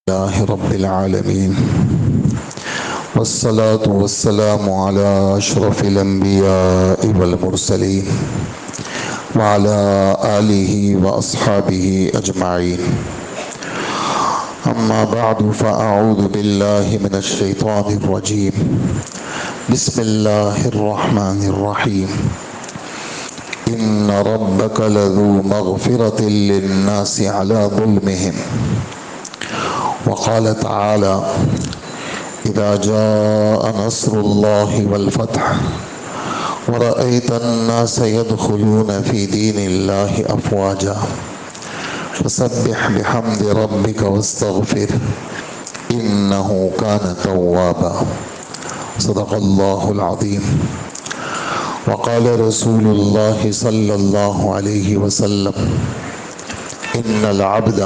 لله رب العالمين والصلاة والسلام على أشرف الأنبياء والمرسلين وعلى آله وأصحابه أجمعين. أما بعد فأعوذ بالله من الشيطان الرجيم. بسم الله الرحمن الرحيم. إن ربك لذو مغفرة للناس على ظلمهم. وقال تعالى: إذا جاء نصر الله والفتح ورأيت الناس يدخلون في دين الله أفواجا فسبح بحمد ربك واستغفر إنه كان توابا. صدق الله العظيم. وقال رسول الله صلى الله عليه وسلم: إن العبد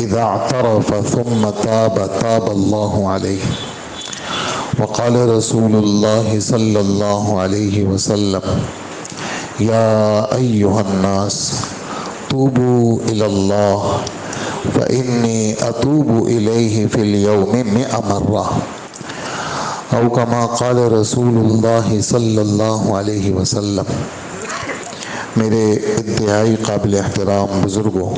إذا اعترف ثم تاب الله عليه. وقال رسول الله صلى الله عليه وسلم: يا أيها الناس توبوا إلى الله فإني أتوب إليه في اليوم 100 مرة أو كما قال رسول الله صلی اللہ علیہ وسلم. میرے انتہائی قابل احترام بزرگوں،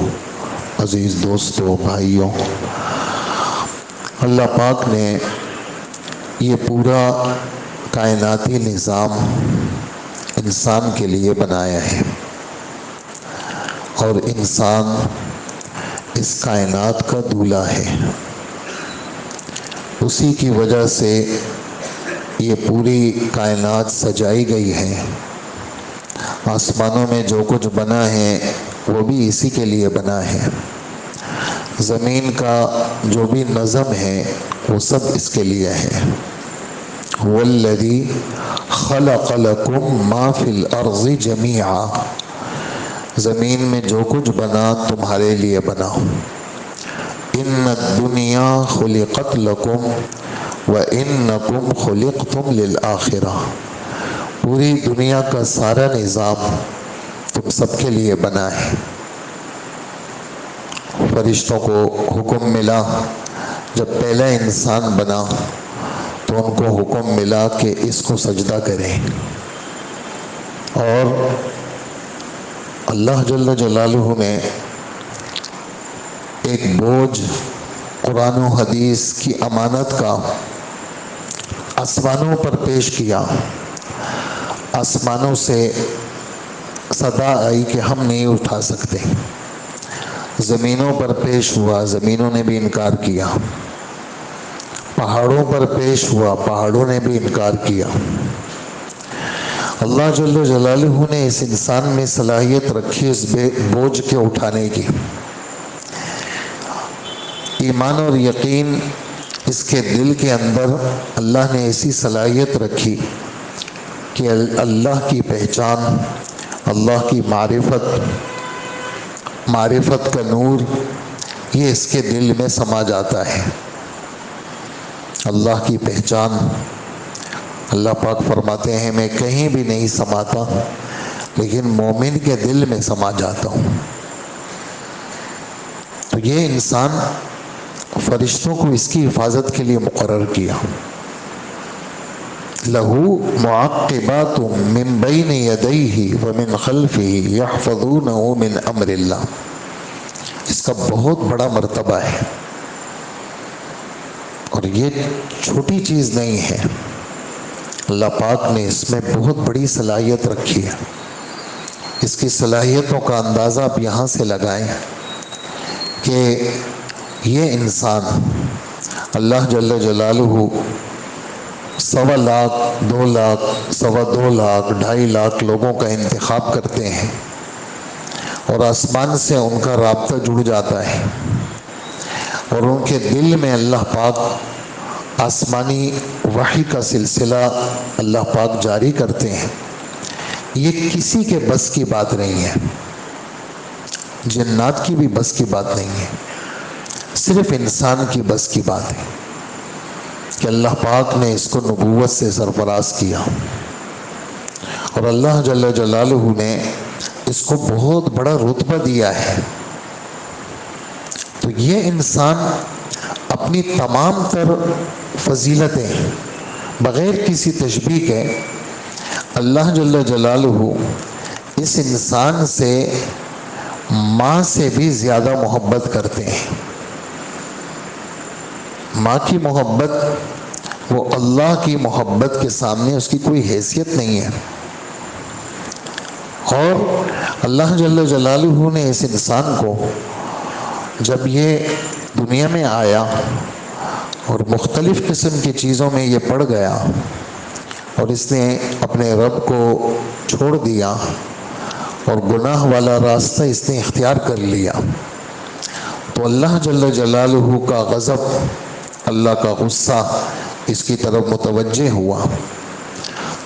عزیز دوستوں، بھائیوں، اللہ پاک نے یہ پورا کائناتی نظام انسان کے لیے بنایا ہے، اور انسان اس کائنات کا دولہا ہے. اسی کی وجہ سے یہ پوری کائنات سجائی گئی ہے. آسمانوں میں جو کچھ بنا ہے وہ بھی اسی کے لیے بنا ہے. زمین کا جو بھی نظم ہے وہ سب اس کے لیے ہے. والذی خلق لکم ما فی الارض جمیعا. زمین میں جو کچھ بنا تمہارے لیے بنا. ان الدنیا خلقت لکم وانکم خلقتم للآخرہ. پوری دنیا کا سارا نظام تم سب کے لیے بنا ہے. فرشتوں کو حکم ملا، جب پہلا انسان بنا تو ان کو حکم ملا کہ اس کو سجدہ کریں، اور اللہ جل جلالہ نے ایک بوجھ قرآن و حدیث کی امانت کا آسمانوں پر پیش کیا. آسمانوں سے صدا آئی کہ ہم نہیں اٹھا سکتے. زمینوں پر پیش ہوا، زمینوں نے بھی انکار کیا. پہاڑوں پر پیش ہوا، پہاڑوں نے بھی انکار کیا. اللہ جل جلالہ نے اس انسان میں صلاحیت رکھی اس بوجھ کے اٹھانے کی. ایمان اور یقین اس کے دل کے اندر اللہ نے ایسی صلاحیت رکھی کہ اللہ کی پہچان، اللہ کی معرفت کا نور یہ اس کے دل میں سما جاتا ہے. اللہ کی پہچان، اللہ پاک فرماتے ہیں میں کہیں بھی نہیں سماتا لیکن مومن کے دل میں سما جاتا ہوں. تو یہ انسان فرشتوں کو اس کی حفاظت کے لیے مقرر کیا. لہو معقبات من بین یدیہ ومن خلفہ یحفظونہ من امر اللہ. اس کا بہت بڑا مرتبہ ہے، اور یہ چھوٹی چیز نہیں ہے. اللہ پاک نے اس میں بہت بڑی صلاحیت رکھی ہے. اس کی صلاحیتوں کا اندازہ آپ یہاں سے لگائیں کہ یہ انسان اللہ جل جلالہ 1.25 لاکھ، 2 لاکھ، 2.25 لاکھ، 2.5 لاکھ لوگوں کا انتخاب کرتے ہیں، اور آسمان سے ان کا رابطہ جڑ جاتا ہے، اور ان کے دل میں اللہ پاک آسمانی وحی کا سلسلہ اللہ پاک جاری کرتے ہیں. یہ کسی کے بس کی بات نہیں ہے، جنات کی بھی بس کی بات نہیں ہے، صرف انسان کی بس کی بات ہے کہ اللہ پاک نے اس کو نبوت سے سرفراز کیا، اور اللہ جل جلالہ نے اس کو بہت بڑا رتبہ دیا ہے. تو یہ انسان اپنی تمام تر فضیلتیں بغیر کسی تشبیہ کے اللہ جل جلالہ اس انسان سے ماں سے بھی زیادہ محبت کرتے ہیں۔ ماں کی محبت وہ اللہ کی محبت کے سامنے اس کی کوئی حیثیت نہیں ہے۔ اور اللہ جل جلالہ نے اس انسان کو جب یہ دنیا میں آیا اور مختلف قسم کی چیزوں میں یہ پڑ گیا اور اس نے اپنے رب کو چھوڑ دیا اور گناہ والا راستہ اس نے اختیار کر لیا، تو اللہ جل جلالہ کا غضب، اللہ کا غصہ اس کی طرف متوجہ ہوا۔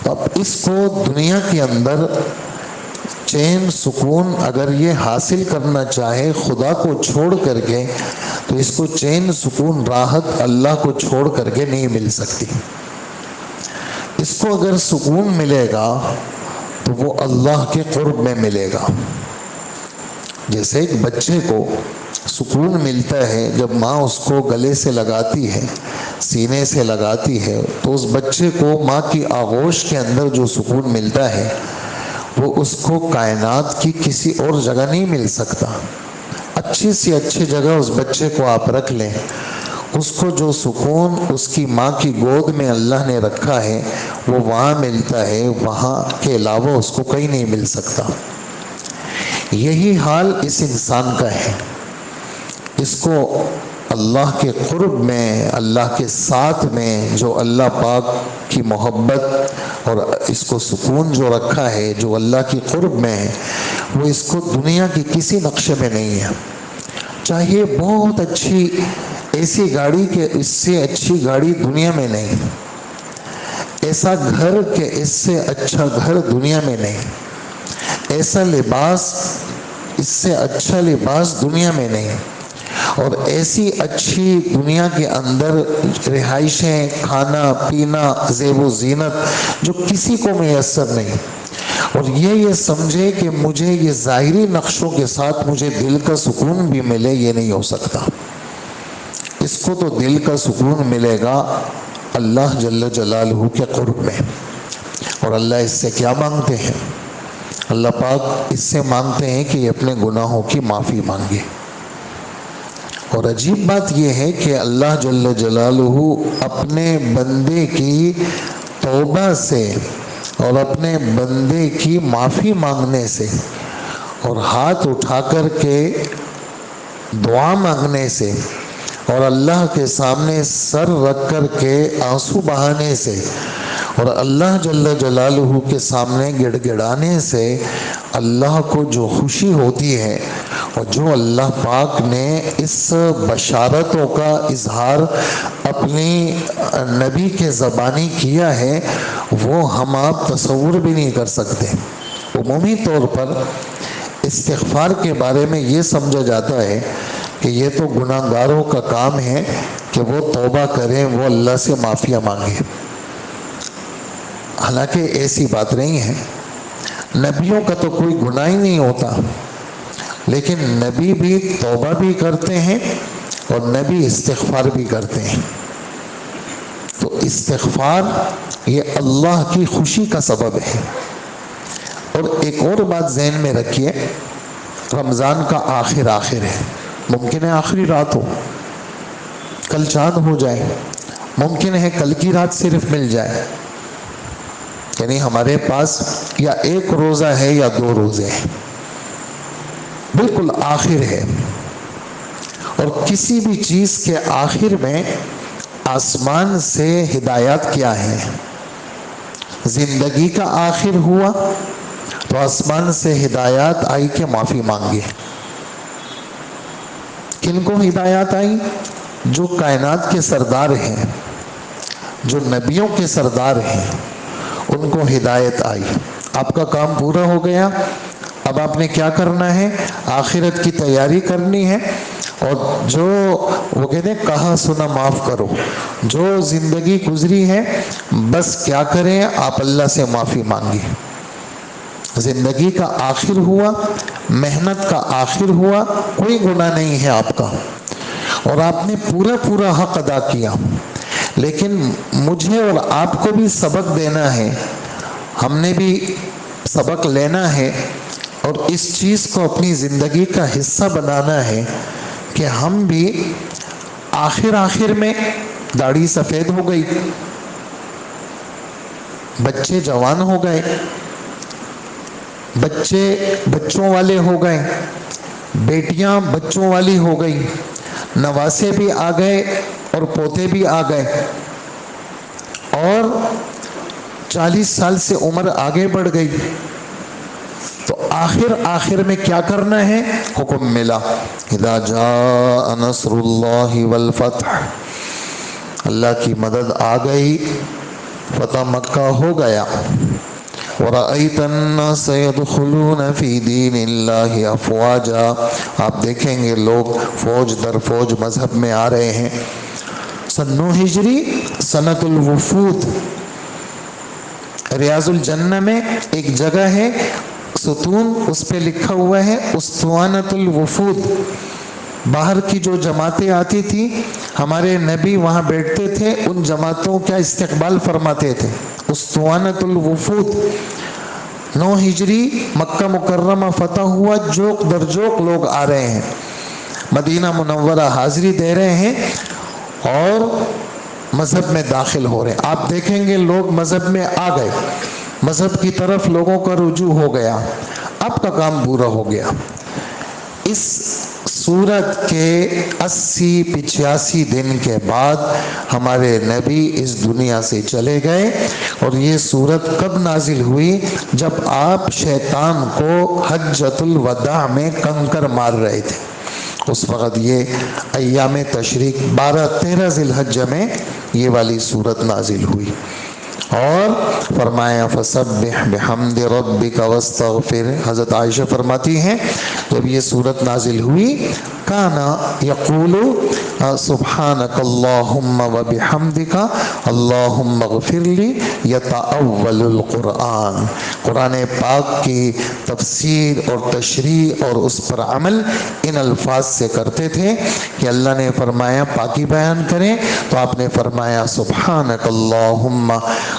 تو اب اس کو دنیا کے اندر چین سکون اگر یہ حاصل کرنا چاہے خدا کو چھوڑ کر کے، تو اس کو چین سکون راحت اللہ کو چھوڑ کر کے نہیں مل سکتی۔ اس کو اگر سکون ملے گا تو وہ اللہ کے قرب میں ملے گا۔ جیسے ایک بچے کو سکون ملتا ہے جب ماں اس کو گلے سے لگاتی ہے، سینے سے لگاتی ہے، تو اس بچے کو ماں کی آغوش کے اندر جو سکون ملتا ہے وہ اس کو کائنات کی کسی اور جگہ نہیں مل سکتا۔ اچھی سی اچھی جگہ اس بچے کو آپ رکھ لیں، اس کو جو سکون اس کی ماں کی گود میں اللہ نے رکھا ہے وہ وہاں ملتا ہے، وہاں کے علاوہ اس کو کہیں نہیں مل سکتا۔ یہی حال اس انسان کا ہے۔ اس کو اللہ کے قرب میں، اللہ کے ساتھ میں جو اللہ پاک کی محبت اور اس کو سکون جو رکھا ہے جو اللہ کی قرب میں ہے، وہ اس کو دنیا کی کسی نقشے میں نہیں ہے۔ چاہیے بہت اچھی ایسی گاڑی کہ اس سے اچھی گاڑی دنیا میں نہیں، ایسا گھر کہ اس سے اچھا گھر دنیا میں نہیں، ایسا لباس اس سے اچھا لباس دنیا میں نہیں، اور ایسی اچھی دنیا کے اندر رہائشیں، کھانا پینا، زیب و زینت جو کسی کو میسر نہیں۔ اور یہ سمجھے کہ مجھے یہ ظاہری نقشوں کے ساتھ مجھے دل کا سکون بھی ملے، یہ نہیں ہو سکتا۔ اس کو تو دل کا سکون ملے گا اللہ جل جلالہ کے قرب میں۔ اور اللہ اس سے کیا مانگتے ہیں؟ اللہ پاک اس سے مانگتے ہیں کہ یہ اپنے گناہوں کی معافی مانگے۔ اور عجیب بات یہ ہے کہ اللہ جل جلالہ اپنے بندے کی توبہ سے اور اپنے بندے کی معافی مانگنے سے اور ہاتھ اٹھا کر کے دعا مانگنے سے اور اللہ کے سامنے سر رکھ کر کے آنسو بہانے سے اور اللہ جل جلالہ کے سامنے گڑ گڑانے سے اللہ کو جو خوشی ہوتی ہے، اور جو اللہ پاک نے اس بشارتوں کا اظہار اپنی نبی کے زبانی کیا ہے، وہ ہم آپ تصور بھی نہیں کر سکتے۔ عمومی طور پر استغفار کے بارے میں یہ سمجھا جاتا ہے کہ یہ تو گناہ گاروں کا کام ہے کہ وہ توبہ کریں، وہ اللہ سے معافیہ مانگیں۔ حالانکہ ایسی بات نہیں ہے، نبیوں کا تو کوئی گناہ ہی نہیں ہوتا، لیکن نبی بھی توبہ بھی کرتے ہیں اور نبی استغفار بھی کرتے ہیں۔ تو استغفار یہ اللہ کی خوشی کا سبب ہے۔ اور ایک اور بات ذہن میں رکھیے، رمضان کا آخر ہے، ممکن ہے آخری رات ہو، کل چاند ہو جائے، ممکن ہے کل کی رات صرف مل جائے، یعنی ہمارے پاس یا ایک روزہ ہے یا 2 روزے ہیں، بالکل آخر ہے۔ اور کسی بھی چیز کے آخر میں آسمان سے ہدایات کیا ہے؟ زندگی کا آخر ہوا تو آسمان سے ہدایات آئی کہ معافی مانگے۔ کن کو ہدایات آئی؟ جو کائنات کے سردار ہیں، جو نبیوں کے سردار ہیں، ان کو ہدایت آئی۔ آپ کا کام پورا ہو گیا، اب آپ نے کیا کرنا ہے؟ آخرت کی تیاری کرنی ہے، اور جو وہ کہتے ہیں کہا سنا معاف کرو، جو زندگی گزری ہے بس کیا کریں؟ آپ اللہ سے معافی مانگیں۔ زندگی کا آخر ہوا، محنت کا آخر ہوا، کوئی گناہ نہیں ہے آپ کا، اور آپ نے پورا حق ادا کیا، لیکن مجھے اور آپ کو بھی سبق دینا ہے، ہم نے بھی سبق لینا ہے اور اس چیز کو اپنی زندگی کا حصہ بنانا ہے کہ ہم بھی آخر میں داڑھی سفید ہو گئی، بچے جوان ہو گئے، بچے بچوں والے ہو گئے، بیٹیاں بچوں والی ہو گئی، نواسے بھی آ گئے اور پوتے بھی آ گئے، اور 40 سال سے عمر آگے بڑھ گئی، تو آخر میں کیا کرنا ہے؟ حکم ملا اذا جاء نصر اللہ والفتح، اللہ کی مدد آ گئی، فتح مکہ ہو گیا، وَرَأَيْتَ النَّاسَ يَدْخُلُونَ فِي دِينِ اللَّهِ أَفْوَاجًا، آپ دیکھیں گے لوگ فوج در فوج مذہب میں آ رہے ہیں۔ سن 9 ہجری سنت الوفود، ریاض الجنہ میں ایک جگہ ہے ستون، اس پہ لکھا ہوا ہے اسطوانۃ الوفود، باہر کی جو جماعتیں آتی تھی ہمارے نبی وہاں بیٹھتے تھے، ان جماعتوں کا استقبال فرماتے تھے، اسطوانۃ الوفود۔ 9 ہجری مکہ مکرمہ فتح ہوا، جوق در جوق لوگ آ رہے ہیں، مدینہ منورہ حاضری دے رہے ہیں اور مذہب میں داخل ہو رہے ہیں۔ آپ دیکھیں گے لوگ مذہب میں آ گئے، مذہب کی طرف لوگوں کا رجوع ہو گیا، اب کا کام پورا ہو گیا۔ اس سورت کے 80-85 دن کے بعد ہمارے نبی اس دنیا سے چلے گئے، اور یہ سورت کب نازل ہوئی؟ جب آپ شیطان کو حجۃ الوداع میں کنکر مار رہے تھے، اس وقت یہ ایام تشریق 12-13 ذی الحجہ میں یہ والی سورت نازل ہوئی، اور فرمایا فسبح بحمد ربک واستغفر۔ حضرت عائشہ فرماتی ہیں جب یہ سورت نازل ہوئی کانا یقول سبحانک اللہم وبحمدک اللہم اغفر لی یتأول القرآن، قرآن پاک کی تفسیر اور تشریح اور اس پر عمل ان الفاظ سے کرتے تھے کہ اللہ نے فرمایا پاکی بیان کریں تو آپ نے فرمایا سبحانک اللہم،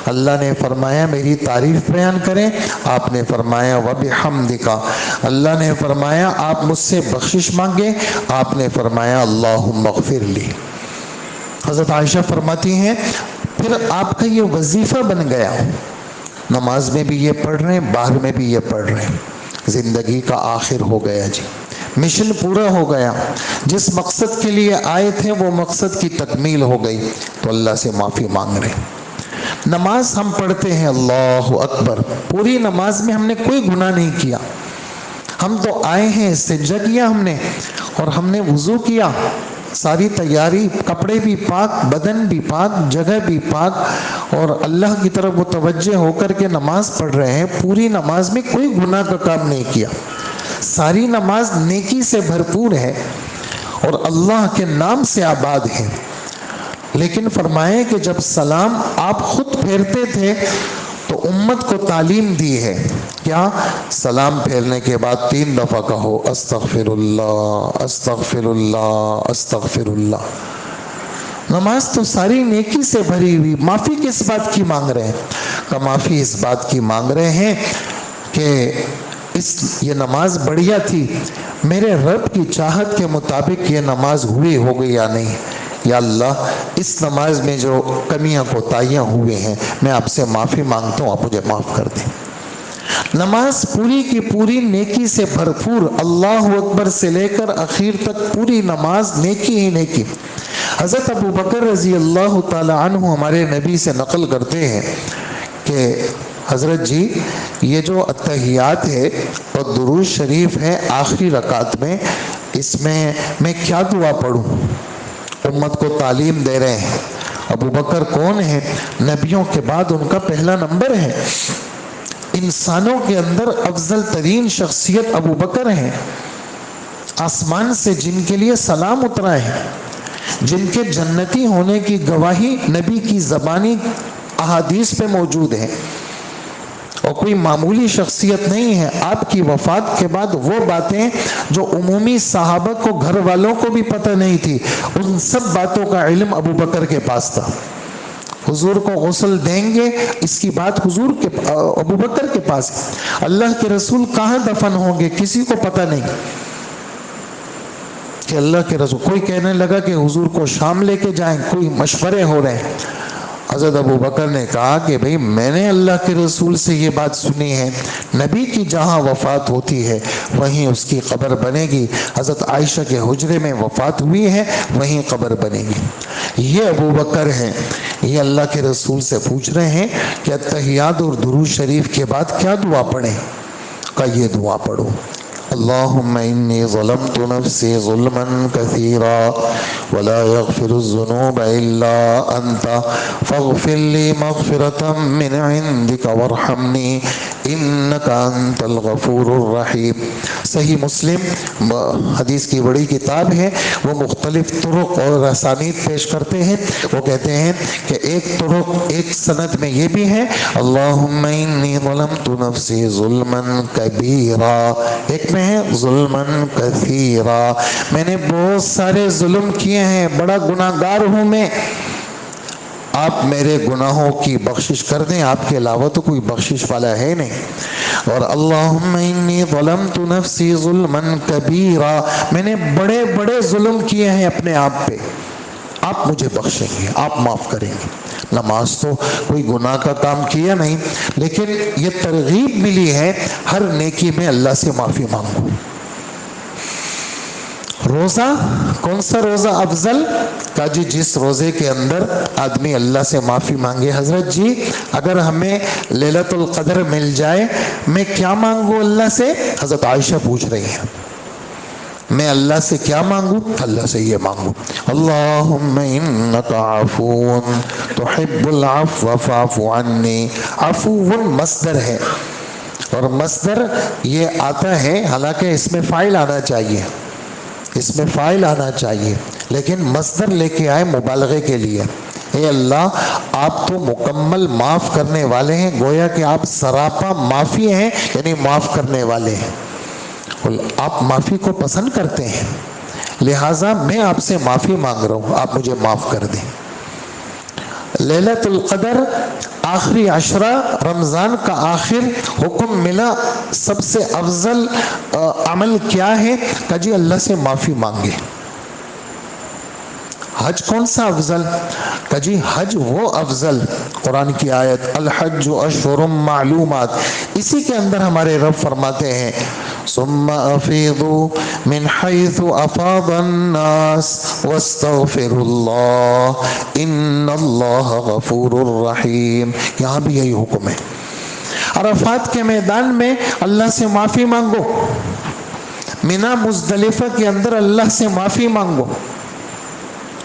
اللہ نے فرمایا میری تعریف بیان کریں، آپ نے فرمایا وبحمدک، اللہ نے فرمایا آپ مجھ سے بخشش مانگے، آپ نے فرمایا اللہم اغفر لی۔ حضرت عائشہ فرماتی ہیں پھر آپ کا یہ وظیفہ بن گیا، نماز میں بھی یہ پڑھ رہے ہیں، باہر میں بھی یہ پڑھ رہے ہیں، زندگی کا آخر ہو گیا جی، مشن پورا ہو گیا، جس مقصد کے لیے آئے تھے وہ مقصد کی تکمیل ہو گئی، تو اللہ سے معافی مانگ رہے ہیں۔ نماز ہم پڑھتے ہیں اللہ اکبر، پوری نماز میں ہم نے کوئی گناہ نہیں کیا، ہم تو آئے ہیں استنجا کیا ہم نے، اور ہم نے وضو کیا، ساری تیاری، کپڑے بھی پاک، بدن بھی پاک، جگہ بھی پاک، اور اللہ کی طرف متوجہ ہو کر کے نماز پڑھ رہے ہیں، پوری نماز میں کوئی گناہ کا کام نہیں کیا، ساری نماز نیکی سے بھرپور ہے اور اللہ کے نام سے آباد ہے۔ لیکن فرمائے کہ جب سلام آپ خود پھیرتے تھے تو امت کو تعلیم دی ہے، کیا؟ سلام پھیرنے کے بعد 3 دفعہ کہو استغفر اللہ استغفر اللہ استغفر اللہ۔ نماز تو ساری نیکی سے بھری ہوئی، معافی کس بات کی مانگ رہے ہیں؟ کہ معافی اس بات کی مانگ رہے ہیں کہ یہ نماز بڑھیا تھی، میرے رب کی چاہت کے مطابق یہ نماز ہوئی ہو گئی یا نہیں، یا اللہ اس نماز میں جو کمیاں کوتاہیاں ہوئے ہیں میں آپ سے معافی مانگتا ہوں، آپ مجھے معاف کر دیں۔ نماز پوری کی پوری نیکی سے بھرپور، اللہ اکبر سے لے کر اخیر تک پوری نماز نیکی ہی نیکی۔ حضرت ابو بکر رضی اللہ تعالی عنہ ہمارے نبی سے نقل کرتے ہیں کہ حضرت جی یہ جو اتحیات ہے اور درود شریف ہے آخری رکعت میں، اس میں کیا دعا پڑھوں؟ امت کو تعلیم دے رہے ہیں۔ ابو بکر کون ہیں؟ نبیوں کے بعد ان کا پہلا نمبر ہے، انسانوں کے اندر افضل ترین شخصیت ابو بکر ہیں، آسمان سے جن کے لیے سلام اترا ہے، جن کے جنتی ہونے کی گواہی نبی کی زبانی احادیث پہ موجود ہے۔ اور کوئی معمولی شخصیت نہیں ہے. آپ کی وفات کے بعد وہ باتیں جو عمومی صحابہ کو گھر والوں کو بھی پتہ نہیں تھی، ان سب باتوں کا علم ابو بکر کے پاس تھا. حضور کو غسل دیں گے، اس کی بات حضور کے ابو بکر کے پاس. اللہ کے رسول کہاں دفن ہوں گے کسی کو پتہ نہیں کہ اللہ کے رسول. کوئی کہنے لگا کہ حضور کو شام لے کے جائیں، کوئی مشورے ہو رہے ہیں. حضرت ابو بکر نے کہا کہ بھئی میں نے اللہ کے رسول سے یہ بات سنی ہے، نبی کی جہاں وفات ہوتی ہے وہیں اس کی قبر بنے گی. حضرت عائشہ کے حجرے میں وفات ہوئی ہے، وہیں قبر بنے گی. یہ ابو بکر ہیں، یہ اللہ کے رسول سے پوچھ رہے ہیں کہ اتحیات اور درود شریف کے بعد کیا دعا پڑھیں. کہ یہ دعا پڑھو: اللہم انی ظلمت نفسی ظلما کثیرا ولا یغفر الذنوب الا انت فاغفر لی مغفرة من عندک وارحمنی انک انت الغفور الرحیم. صحیح مسلم حدیث کی بڑی کتاب ہے، وہ مختلف طرق اور اسانید پیش کرتے ہیں. وہ کہتے ہیں کہ ایک سند میں یہ بھی ہے: اللہم انی ظلمت نفسی ظلما کبیرا. ایک میں ہے ظلما کثیرا، میں نے بہت سارے ظلم کیے ہیں، بڑا گناہگار ہوں میں، آپ میرے گناہوں کی بخشش کر دیں، آپ کے علاوہ تو کوئی بخشش والا ہے نہیں. اور اللہم انی ظلمت نفسی ظلما کبیرا، میں نے بڑے بڑے ظلم کیے ہیں اپنے آپ پہ، آپ مجھے بخشیں گے، آپ معاف کریں گے. نماز تو کوئی گناہ کا کام کیا نہیں، لیکن یہ ترغیب ملی ہے ہر نیکی میں اللہ سے معافی مانگو. روزہ، کون سا روزہ افضل؟ کہا جی جس روزے کے اندر آدمی اللہ سے معافی مانگے. حضرت جی اگر ہمیں لیلۃ القدر مل جائے میں کیا مانگوں اللہ سے؟ حضرت عائشہ پوچھ رہی ہیں میں اللہ سے کیا مانگوں؟ اللہ سے یہ مانگوں: اللہم انک عفو تحب العفو فاعف عنی. عفو مصدر ہے، اور مصدر یہ آتا ہے، حالانکہ اس میں فاعل آنا چاہیے، اس میں فاعل آنا چاہیے، لیکن مصدر لے کے آئے مبالغے کے لیے. اے اللہ آپ تو مکمل معاف کرنے والے ہیں، گویا کہ آپ سراپا معافی ہیں، یعنی معاف کرنے والے ہیں. آپ معافی کو پسند کرتے ہیں، لہٰذا میں آپ سے معافی مانگ رہا ہوں، آپ مجھے معاف کر دیں. لیلۃ القدر آخری عشرہ، رمضان کا آخر، حکم ملا سب سے افضل عمل کیا ہے؟ کہ جی اللہ سے معافی مانگے. حج کون سا افضل؟ کہ جی حج وہ افضل، قرآن کی آیت الحج اشہر معلومات، اسی کے اندر ہمارے رب فرماتے ہیں ثم افیضوا من حیث افاض الناس واستغفروا اللہ ان اللہ غفور الرحیم. یہاں بھی یہی حکم ہے. عرفات کے میدان میں اللہ سے معافی مانگو، منا مزدلفہ کے اندر اللہ سے معافی مانگو.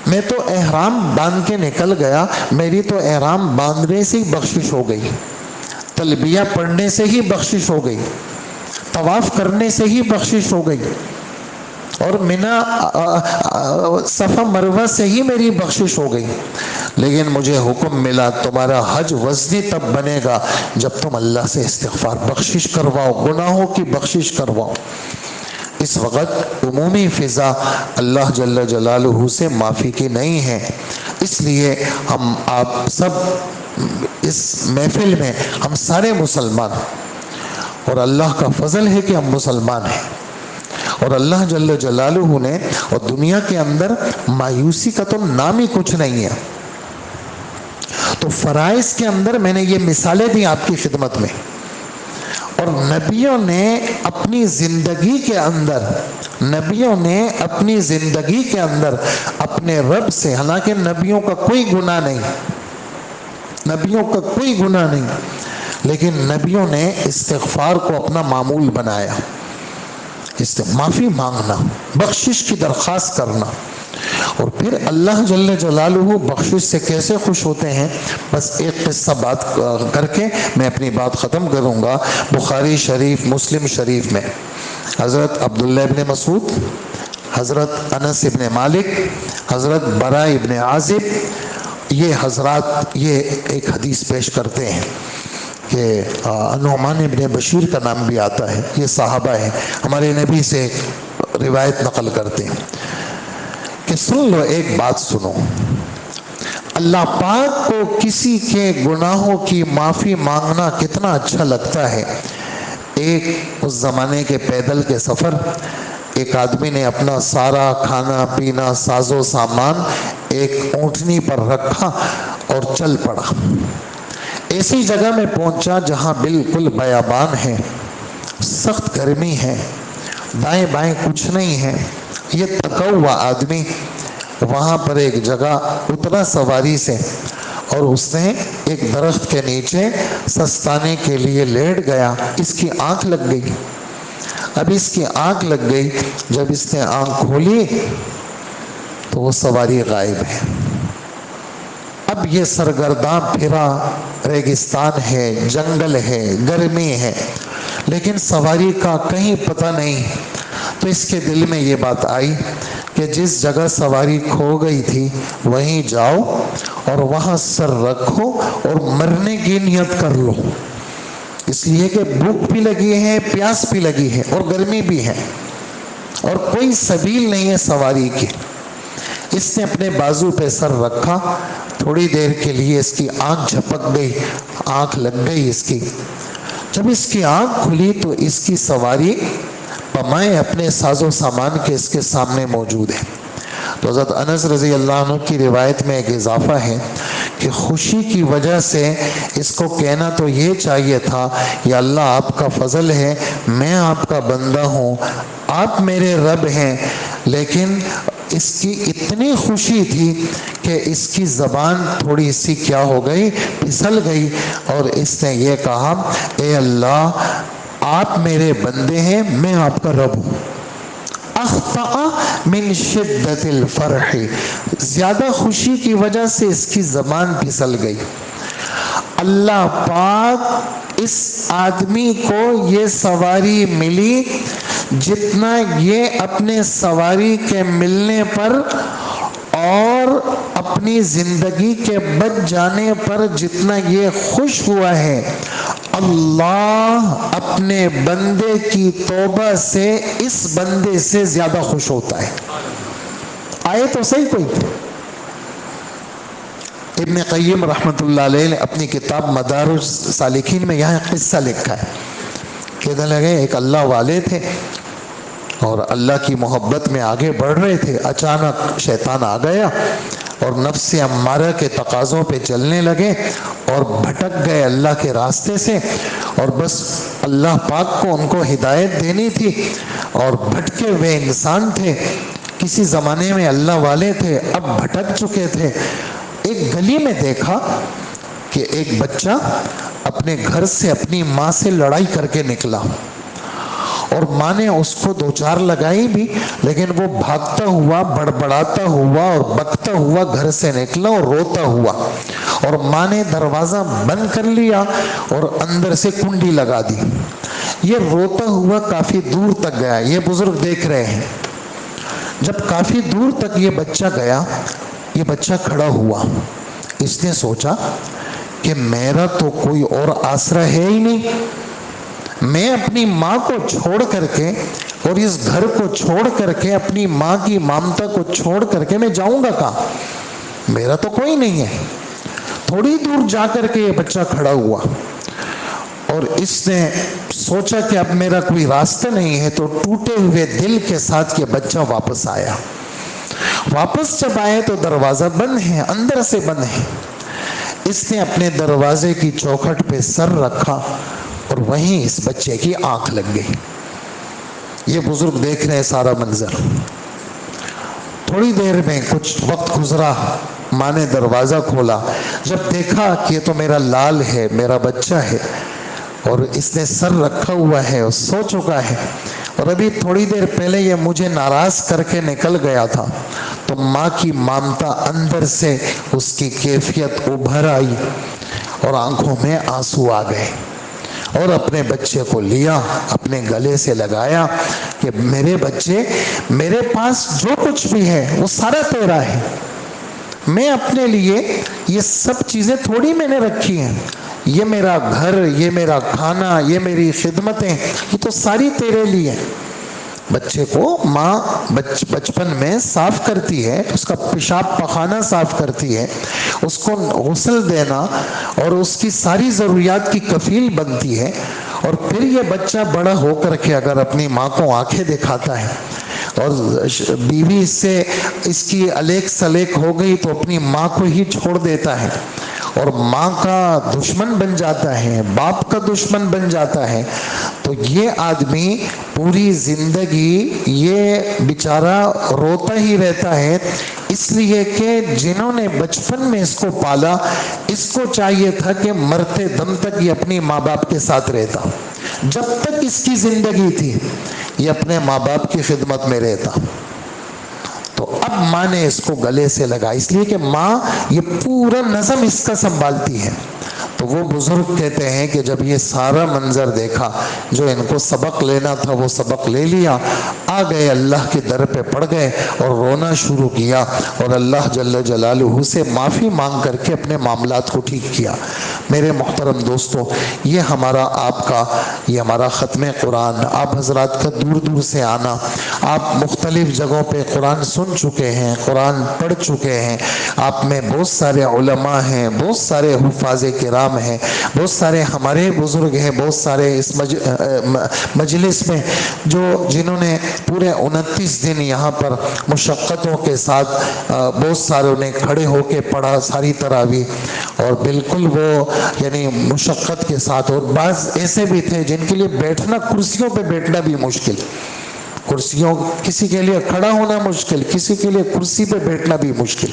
میں تو احرام باندھ کے نکل گیا، میری تو احرام باندھنے سے ہی بخشش ہو گئی، تلبیہ پڑھنے سے ہی بخشش ہو گئی، طواف کرنے سے ہی بخشش ہو گئی، اور منا صفا مروہ سے ہی میری بخشش ہو گئی. لیکن مجھے حکم ملا تمہارا حج وزنی تب بنے گا جب تم اللہ سے استغفار، بخشش کرواؤ، گناہوں کی بخشش کرواؤ. اس وقت عمومی فضا اللہ جل جلالہ سے معافی کی نہیں ہے، اس لیے ہم آپ سب اس محفل میں ہم سارے مسلمان، اور اللہ کا فضل ہے کہ ہم مسلمان ہیں، اور اللہ جل جلالہ نے، اور دنیا کے اندر مایوسی کا تو نام ہی کچھ نہیں ہے. تو فرائض کے اندر میں نے یہ مثالیں دی آپ کی خدمت میں، اور نبیوں نے اپنی زندگی کے اندر اپنے رب سے، حالانکہ نبیوں کا کوئی گناہ نہیں، لیکن نبیوں نے استغفار کو اپنا معمول بنایا. معافی مانگنا، بخشش کی درخواست کرنا. اور پھر اللہ جل جلالہ بخشش سے کیسے خوش ہوتے ہیں، بس ایک قصہ بات کر کے میں اپنی بات ختم کروں گا. بخاری شریف، مسلم شریف میں حضرت عبداللہ ابن مسعود، حضرت انس ابن مالک، حضرت براء ابن عازب، یہ حضرات یہ ایک حدیث پیش کرتے ہیں کہ نعمان ابن بشیر کا نام بھی آتا ہے، یہ صحابہ ہیں، ہمارے نبی سے روایت نقل کرتے ہیں کہ سن لو، ایک بات سنو، اللہ پاک کو کسی کے گناہوں کی معافی مانگنا کتنا اچھا لگتا ہے۔ ایک اس زمانے کے پیدل کے سفر، ایک آدمی نے اپنا سارا کھانا پینا ساز و سامان ایک اونٹنی پر رکھا اور چل پڑا۔ ایسی جگہ میں پہنچا جہاں بالکل بیابان ہے، سخت گرمی ہے، دائیں بائیں کچھ نہیں ہے۔ یہ تھکا ہوا آدمی وہاں پر ایک جگہ اترا سواری سے، اور اس نے ایک درخت کے نیچے سستانے کے لیے لیٹ گیا۔ اس کی آنکھ لگ گئی۔ اب اس کی آنکھ لگ گئی، جب اس نے آنکھ کھولی تو وہ سواری غائب ہے۔ اب یہ سرگرداں پھرا، ریگستان ہے، جنگل ہے، گرمی ہے، لیکن سواری کا کہیں پتہ نہیں۔ تو اس کے دل میں یہ بات آئی کہ جس جگہ سواری کھو گئی تھی وہیں جاؤ اور وہاں سر رکھو اور مرنے کی نیت کر لو، اس لیے کہ بھوک بھی لگی ہے، پیاس بھی لگی ہے اور گرمی بھی ہے اور کوئی سبیل نہیں ہے سواری کی۔ اس نے اپنے بازو پہ سر رکھا، تھوڑی دیر کے لیے اس کی آنکھ جھپک گئی، آنکھ لگ گئی اس کی۔ جب اس کی آنکھ کھلی تو اس کی سواری پمائے اپنے ساز و سامان کے اس کے سامنے موجود ہے۔ تو حضرت انس رضی اللہ عنہ کی روایت میں ایک اضافہ ہے کہ خوشی کی وجہ سے اس کو کہنا تو یہ چاہیے تھا، یا اللہ آپ کا فضل ہے، میں آپ کا بندہ ہوں، آپ میرے رب ہیں، لیکن اس کی اتنی خوشی تھی کہ اس کی زبان تھوڑی سی کیا ہو گئی، پھسل گئی، اور اس نے یہ کہا، اے اللہ آپ میرے بندے ہیں، میں آپ کا رب ہوں۔ اخطأ من شدت الفرح، زیادہ خوشی کی وجہ سے اس کی زبان پھسل گئی۔ اللہ پاک اس آدمی کو یہ سواری ملی جتنا یہ اپنے سواری کے ملنے پر اور اپنی زندگی کے بچ جانے پر جتنا یہ خوش ہوا ہے، اللہ اپنے بندے کی توبہ سے اس بندے سے زیادہ خوش ہوتا ہے۔ آئے تو صحیح کوئی۔ ابن قیم رحمۃ اللہ علیہ نے اپنی کتاب مدارج سالکین میں یہاں قصہ لکھا ہے، کہنے لگے ایک اللہ والے تھے اور اللہ کی محبت میں آگے بڑھ رہے تھے، اچانک شیطان آ گیا اور نفس امارہ کے تقاضوں پہ چلنے لگے اور بھٹک گئے اللہ کے راستے سے، اور بس اللہ پاک کو ان کو ہدایت دینی تھی اور بھٹکے ہوئے انسان تھے، کسی زمانے میں اللہ والے تھے، اب بھٹک چکے تھے۔ ایک گلی میں دیکھا کہ ایک بچہ اپنے گھر سے اپنی ماں سے لڑائی کر کے نکلا، اور ماں نے اس کو دو چار لگائی بھی، لیکن وہ بھاگتا ہوا، بڑبڑاتا ہوا اور بکتا ہوا گھر سے نکلا اور روتا ہوا، اور ماں نے دروازہ بند کر لیا اور اندر سے کنڈی لگا دی۔ یہ روتا ہوا کافی دور تک گیا، یہ بزرگ دیکھ رہے ہیں۔ جب کافی دور تک یہ بچہ گیا، یہ بچہ کھڑا ہوا، اس نے سوچا کہ میرا تو کوئی اور آسرا ہے ہی نہیں، میں اپنی ماں کو چھوڑ کر کے اور اس گھر کو چھوڑ کر کے، اپنی ماں کی ممتا کو چھوڑ کر کے میں جاؤں گا کہاں؟ میرا تو کوئی نہیں ہے۔ تھوڑی دور جا کر کے یہ بچہ کھڑا ہوا اور اس نے سوچا کہ اب میرا کوئی راستہ نہیں ہے، تو ٹوٹے ہوئے دل کے ساتھ یہ بچہ واپس آیا۔ واپس جب آئے تو دروازہ بند ہے، اندر سے بند ہے۔ اس نے اپنے دروازے کی چوکھٹ پہ سر رکھا اور وہیں اس بچے کی آنکھ لگ گئی۔ یہ بزرگ دیکھ رہے ہیں سارا منظر۔ تھوڑی دیر میں کچھ وقت گزرا، ماں نے دروازہ کھولا، جب دیکھا کہ یہ تو میرا لال ہے، میرا بچہ ہے، اور اس نے سر رکھا ہوا ہے اور سو چکا ہے، اور ابھی تھوڑی دیر پہلے یہ مجھے ناراض کر کے نکل گیا تھا، تو ماں کی ممتا اندر سے اس کی کیفیت ابھر آئی اور آنکھوں میں آنسو آ گئے، اور اپنے بچے کو لیا، اپنے گلے سے لگایا کہ میرے بچے، میرے پاس جو کچھ بھی ہے وہ سارا تیرا ہے، میں اپنے لیے یہ سب چیزیں تھوڑی میں نے رکھی ہیں، یہ میرا گھر، یہ میرا کھانا، یہ میری خدمتیں، یہ تو ساری تیرے لیے۔ بچے کو ماں بچپن میں صاف کرتی ہے، اس کا پیشاب پخانہ صاف کرتی ہے، اس کو غسل دینا اور اس کی ساری ضروریات کی کفیل بنتی ہے، اور پھر یہ بچہ بڑا ہو کر کے اگر اپنی ماں کو آنکھیں دکھاتا ہے اور بیوی سے اس کی الیک سلیک ہو گئی تو اپنی ماں کو ہی چھوڑ دیتا ہے اور ماں کا دشمن بن جاتا ہے، باپ کا دشمن بن جاتا ہے، تو یہ آدمی پوری زندگی یہ بیچارہ روتا ہی رہتا ہے، اس لیے کہ جنہوں نے بچپن میں اس کو پالا، اس کو چاہیے تھا کہ مرتے دم تک یہ اپنی ماں باپ کے ساتھ رہتا، جب تک اس کی زندگی تھی یہ اپنے ماں باپ کی خدمت میں رہتا۔ تو اب ماں نے اس کو گلے سے لگا، اس لیے کہ ماں یہ پورا نظم اس کا سنبھالتی ہے۔ تو وہ بزرگ کہتے ہیں کہ جب یہ سارا منظر دیکھا، جو ان کو سبق لینا تھا وہ سبق لے لیا، آ گئے اللہ کے در پہ پڑ گئے اور رونا شروع کیا اور اللہ جل جلالہ سے معافی مانگ کر کے اپنے معاملات کو ٹھیک کیا۔ میرے محترم دوستو، یہ ہمارا آپ کا، یہ ہمارا ختم قرآن، آپ حضرات کا دور دور سے آنا، آپ مختلف جگہوں پہ قرآن سن چکے ہیں، قرآن پڑھ چکے ہیں، آپ میں بہت سارے علماء ہیں، بہت سارے حفاظ کرام ہیں، بہت سارے ہمارے بزرگ ہیں، بہت سارے اس مجلس میں جنہوں نے پورے 29 دن یہاں پر مشقتوں کے ساتھ بہت ساروں نے کھڑے ہو کے پڑھا ساری تراویح، اور بالکل وہ یعنی مشقت کے ساتھ، اور بعض ایسے بھی تھے جن کے لیے بیٹھنا، کرسیوں پہ بیٹھنا بھی مشکل، کرسیوں، کسی کے لیے کھڑا ہونا مشکل، کسی کے لیے کرسی پہ بیٹھنا بھی مشکل،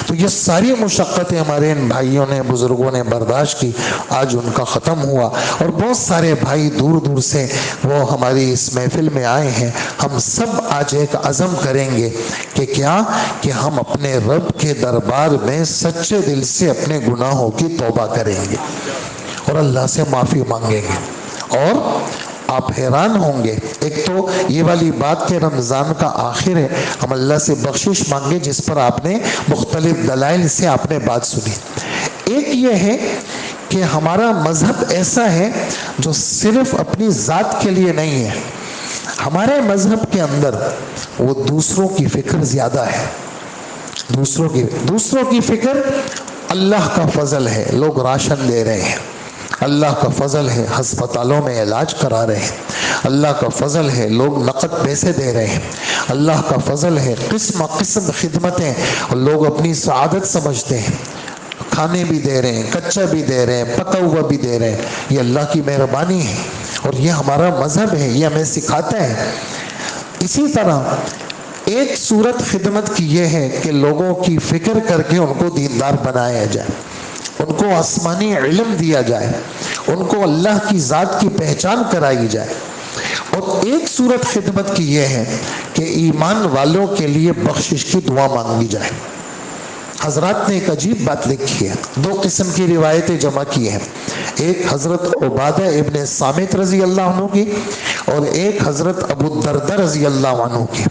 تو یہ ساری مشقتیں ہمارے ان بھائیوں نے، بزرگوں نے برداشت کی، آج ان کا ختم ہوا، اور بہت سارے بھائی دور دور سے وہ ہماری اس محفل میں آئے ہیں۔ ہم سب آج ایک عزم کریں گے کہ کیا، کہ ہم اپنے رب کے دربار میں سچے دل سے اپنے گناہوں کی توبہ کریں گے اور اللہ سے معافی مانگیں گے، اور آپ حیران ہوں گے، ایک تو یہ والی بات کہ رمضان کا آخر ہے، ہم اللہ سے بخشش مانگے جس پر آپ نے مختلف دلائل سے آپ نے بات سنی۔ ایک یہ ہے کہ ہمارا مذہب ایسا ہے جو صرف اپنی ذات کے لیے نہیں ہے، ہمارے مذہب کے اندر وہ دوسروں کی فکر زیادہ ہے، دوسروں کی فکر، اللہ کا فضل ہے لوگ راشن دے رہے ہیں، اللہ کا فضل ہے ہسپتالوں میں علاج کرا رہے ہیں، اللہ کا فضل ہے لوگ نقد پیسے دے رہے ہیں، اللہ کا فضل ہے قسم قسم خدمتیں لوگ اپنی سعادت سمجھتے ہیں، کھانے بھی دے رہے ہیں، کچا بھی دے رہے ہیں، پکا ہوا بھی دے رہے ہیں، یہ اللہ کی مہربانی ہے اور یہ ہمارا مذہب ہے، یہ ہمیں سکھاتا ہے۔ اسی طرح ایک صورت خدمت کی یہ ہے کہ لوگوں کی فکر کر کے ان کو دیندار بنایا جائے، ان کو آسمانی علم دیا جائے، ان کو اللہ کی ذات کی پہچان کرائی جائے، اور ایک صورت خدمت کی یہ ہے کہ ایمان والوں کے لیے بخشش کی دعا مانگی جائے۔ حضرات نے ایک عجیب بات لکھی ہے، دو قسم کی روایتیں جمع کی ہیں، ایک حضرت عبادہ ابن صامت رضی اللہ عنہ کی اور ایک حضرت ابو الدرداء رضی اللہ عنہ کی۔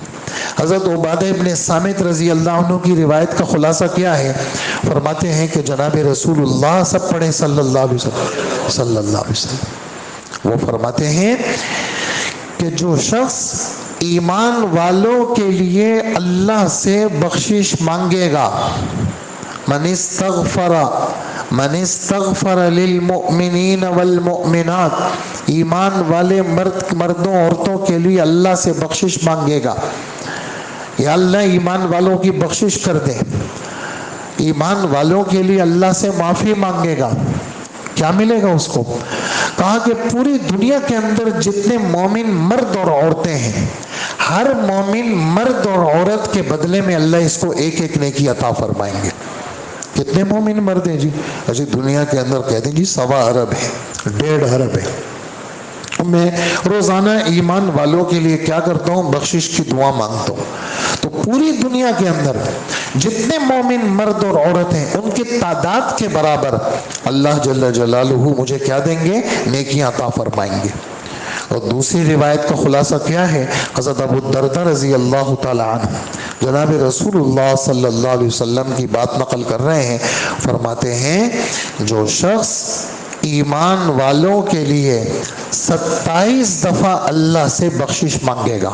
حضرت عبادہ ابن صامت رضی اللہ عنہ کی روایت کا خلاصہ کیا ہے؟ فرماتے ہیں کہ جناب رسول اللہ، سب پڑھیں صلی اللہ علیہ وسلم، صلی اللہ علیہ وسلم، وہ فرماتے ہیں کہ جو شخص ایمان والوں کے لیے اللہ سے بخشش مانگے گا، من استغفر للمؤمنین والمؤمنات، ایمان والے مردوں عورتوں کے لیے اللہ سے بخشش مانگے گا، یا اللہ ایمان والوں کی بخشش کر دے، ایمان والوں کے لیے اللہ سے معافی مانگے گا، کیا ملے گا اس کو؟ کہا کہ پوری دنیا کے اندر جتنے مومن مرد اور عورتیں ہیں، ہر مومن مرد اور عورت کے بدلے میں اللہ اس کو ایک ایک نیکی عطا فرمائیں گے۔ کتنے مومن مرد ہیں جی؟ اچھی دنیا کے اندر کہتے ہیں جی 1.25 ارب ہے، 1.5 ارب ہے۔ میں روزانہ ایمان والوں کے لیے کیا کرتا ہوں؟ بخشش کی دعا مانگتا ہوں۔ تو پوری دنیا کے اندر جتنے مومن مرد اور عورت ہیں، ان کی تعداد کے برابر اللہ جل جلالہ مجھے کیا دیں گے؟ نیکیاں عطا فرمائیں گے۔ اور دوسری روایت کا خلاصہ کیا ہے؟ حضرت ابو الدرداء رضی اللہ تعالی عنہ جناب رسول اللہ صلی اللہ علیہ وسلم کی بات نقل کر رہے ہیں، فرماتے ہیں جو شخص ایمان والوں کے لیے 27 دفعہ اللہ سے بخشش مانگے گا.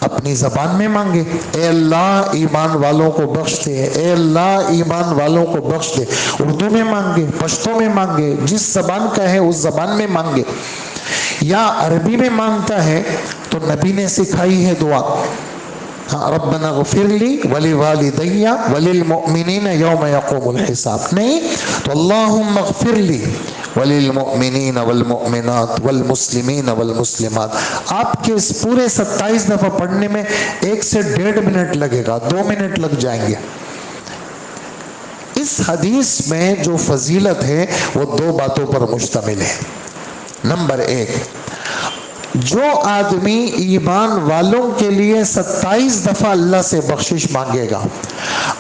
اپنی زبان میں مانگے، اے اللہ ایمان والوں کو بخش دے، اے اللہ ایمان والوں کو بخش دے. اردو میں مانگے، پشتو میں مانگے، جس زبان کا ہے اس زبان میں مانگے. یا عربی میں مانگتا ہے تو نبی نے سکھائی ہے دعا، ربنا اغفر لی ولوالدی وللمؤمنین یوم یقوم الحساب. نہیں تو اللہم اغفر لی وللمؤمنین والمؤمنات والمسلمین والمسلمات. آپ کے اس پورے 27 دفعہ پڑھنے میں 1 سے 1.5 منٹ لگے گا، 2 منٹ لگ جائیں گے. اس حدیث میں جو فضیلت ہے وہ 2 باتوں پر مشتمل ہے. نمبر 1، جو آدمی ایمان والوں کے لیے 27 دفعہ اللہ سے بخشش مانگے گا،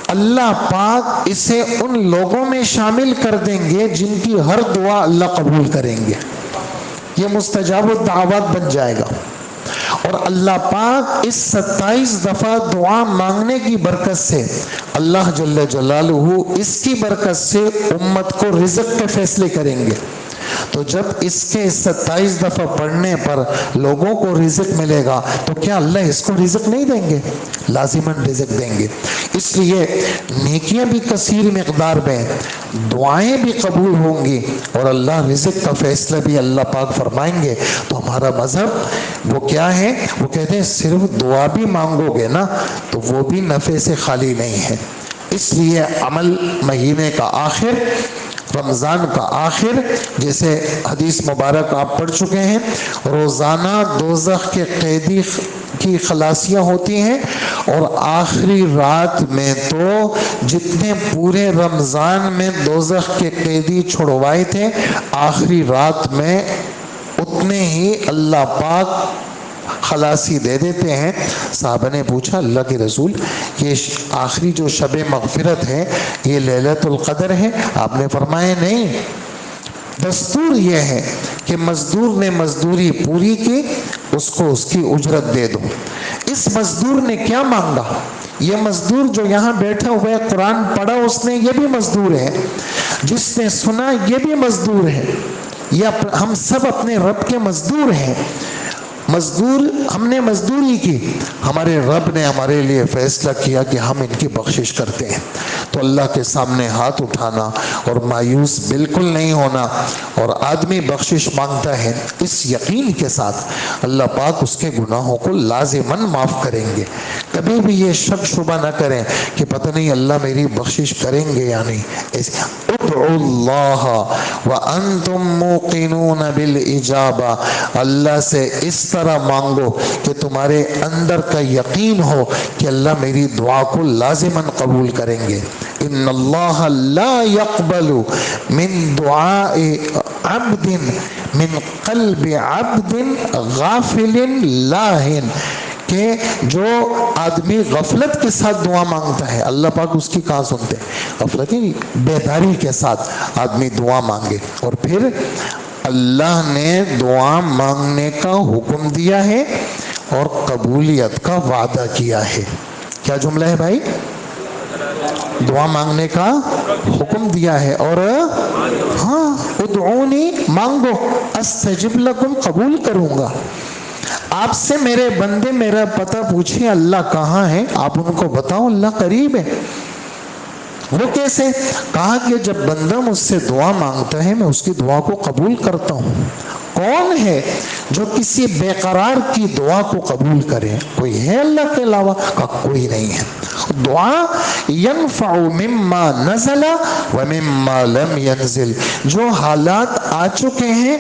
اللہ پاک اسے ان لوگوں میں شامل کر دیں گے جن کی ہر دعا اللہ قبول کریں گے. یہ مستجاب الدعوات بن جائے گا. اور اللہ پاک اس 27 دفعہ دعا مانگنے کی برکت سے، اللہ جل جلالہ اس کی برکت سے امت کو رزق کے فیصلے کریں گے. تو جب اس کے 27 دفعہ پڑھنے پر لوگوں کو رزق ملے گا تو کیا اللہ اس کو رزق نہیں دیں گے؟ لازماً رزق دیں گے. اس لیے نیکیاں بھی کثیر مقدار میں، دعائیں بھی قبول ہوں گی اور اللہ رزق کا فیصلہ بھی اللہ پاک فرمائیں گے. تو ہمارا مذہب وہ کیا ہے؟ وہ کہتے ہیں صرف دعا بھی مانگو گے نا تو وہ بھی نفع سے خالی نہیں ہے. اس لیے عمل مہینے کا آخر، رمضان کا آخر، جیسے حدیث مبارک آپ پڑھ چکے ہیں، روزانہ دوزخ کے قیدی کی خلاصیاں ہوتی ہیں. اور آخری رات میں تو جتنے پورے رمضان میں دوزخ کے قیدی چھڑوائے تھے، آخری رات میں اتنے ہی اللہ پاک خلاصی دے دیتے ہیں. صحابہ نے پوچھا اللہ کے رسول، یہ آخری جو شب مغفرت ہے یہ لیلۃ القدر ہے؟ آپ نے فرمایا نہیں، دستور یہ ہے کہ مزدور نے مزدوری پوری کی اس کو اس کی اجرت دے دو. اس مزدور نے کیا مانگا؟ یہ مزدور جو یہاں بیٹھا ہوا ہے، قرآن پڑھا اس نے، یہ بھی مزدور ہے. جس نے سنا یہ بھی مزدور ہے. یہ ہم سب اپنے رب کے مزدور ہیں. مزدور ہم نے مزدوری کی، ہمارے رب نے ہمارے لیے فیصلہ کیا کہ ہم ان کی بخشش کرتے ہیں. تو اللہ کے سامنے ہاتھ اٹھانا اور مایوس بالکل نہیں ہونا. اور آدمی بخشش مانگتا ہے اس یقین کے ساتھ اللہ پاک اس کے گناہوں کو لازماً معاف کریں گے. کبھی بھی یہ شک شبہ نہ کریں کہ پتہ نہیں اللہ میری بخشش کریں گے یا نہیں. ادعوا اللہ وانتم موقنون بالاجابہ، اللہ سے اس طرح مانگو کہ تمہارے اندر کا یقین ہو کہ اللہ میری دعا کو لازماً قبول کریں گے. ان اللہ لا يقبل من دعاء عبد من قلب عبد غافل لاہن، کہ جو آدمی غفلت کے ساتھ دعا مانگتا ہے اللہ پاک اس کی کہاں سنتے ہیں؟ غفلت ہی بیداری کے ساتھ آدمی دعا مانگے. اور پھر اللہ نے دعا مانگنے کا حکم دیا ہے اور قبولیت کا وعدہ کیا ہے. کیا جملہ ہے بھائی؟ دعا مانگنے کا حکم دیا ہے اور ہاں ادعونی مانگو استجب لکم قبول کروں گا. آپ سے میرے بندے میرا پتہ پوچھیں اللہ کہاں ہے، آپ ان کو بتاؤ اللہ قریب ہے. وہ کیسے؟ کہا کہ جب بندہ مجھ سے دعا مانگتا ہے میں اس کی دعا کو قبول کرتا ہوں. کون ہے جو کسی بے قرار کی دعا کو قبول کرے؟ کوئی ہے اللہ کے علاوہ؟ کوئی نہیں ہے. دعا ينفع مما نزل ومما لم ينزل، جو حالات آ چکے ہیں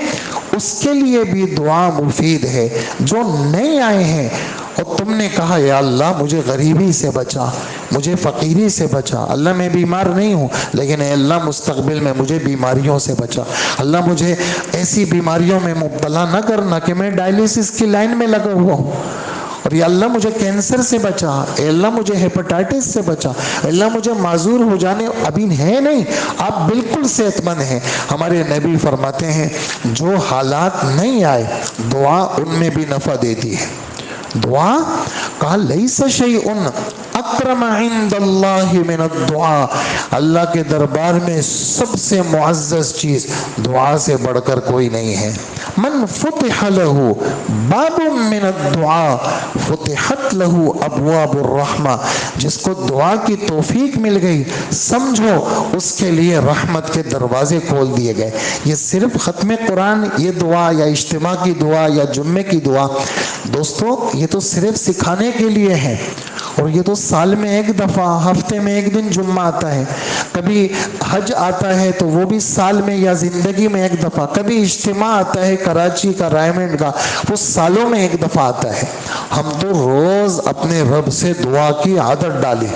اس کے لیے بھی دعا مفید ہے، جو نہیں آئے ہیں. اور تم نے کہا یا اللہ مجھے غریبی سے بچا، مجھے فقیری سے بچا، اللہ میں بیمار نہیں ہوں لیکن اے اللہ مستقبل میں مجھے بیماریوں سے بچا، اللہ مجھے ایسی بیماریوں میں مبتلا نہ کرنا کہ میں ڈائلیسس کی لائن میں لگا ہوا ہوں، اور یا اللہ مجھے کینسر سے بچا، اے اللہ مجھے ہیپاٹائٹس سے بچا، اے اللہ مجھے معذور ہو جانے ابھی ہے نہیں، آپ بالکل صحت مند ہیں. ہمارے نبی فرماتے ہیں جو حالات نہیں آئے دعا ان میں بھی نفع دیتی ہے. دعا کہا لیس شیء اکرم عند اللہ من الدعاء، اللہ کے دربار میں سب سے معزز چیز دعا سے بڑھ کر کوئی نہیں ہے. من فتح له باب من الدعاء فتحت له ابواب الرحمہ. جس کو دعا کی توفیق مل گئی سمجھو اس کے لیے رحمت کے دروازے کھول دیے گئے. یہ صرف ختم قرآن یہ دعا یا اجتماع کی دعا یا جمعے کی دعا دوستو یہ تو صرف سکھانے کے لیے ہے. اور یہ تو سال میں ایک دفعہ ہفتے میں ایک دن جمعہ آتا ہے. کبھی حج آتا ہے تو وہ بھی سال میں یا زندگی میں ایک دفعہ. کبھی اجتماع آتا ہے کراچی کا رائمنڈ کا وہ سالوں میں ایک دفعہ آتا ہے. ہم تو روز اپنے رب سے دعا کی عادت ڈالیں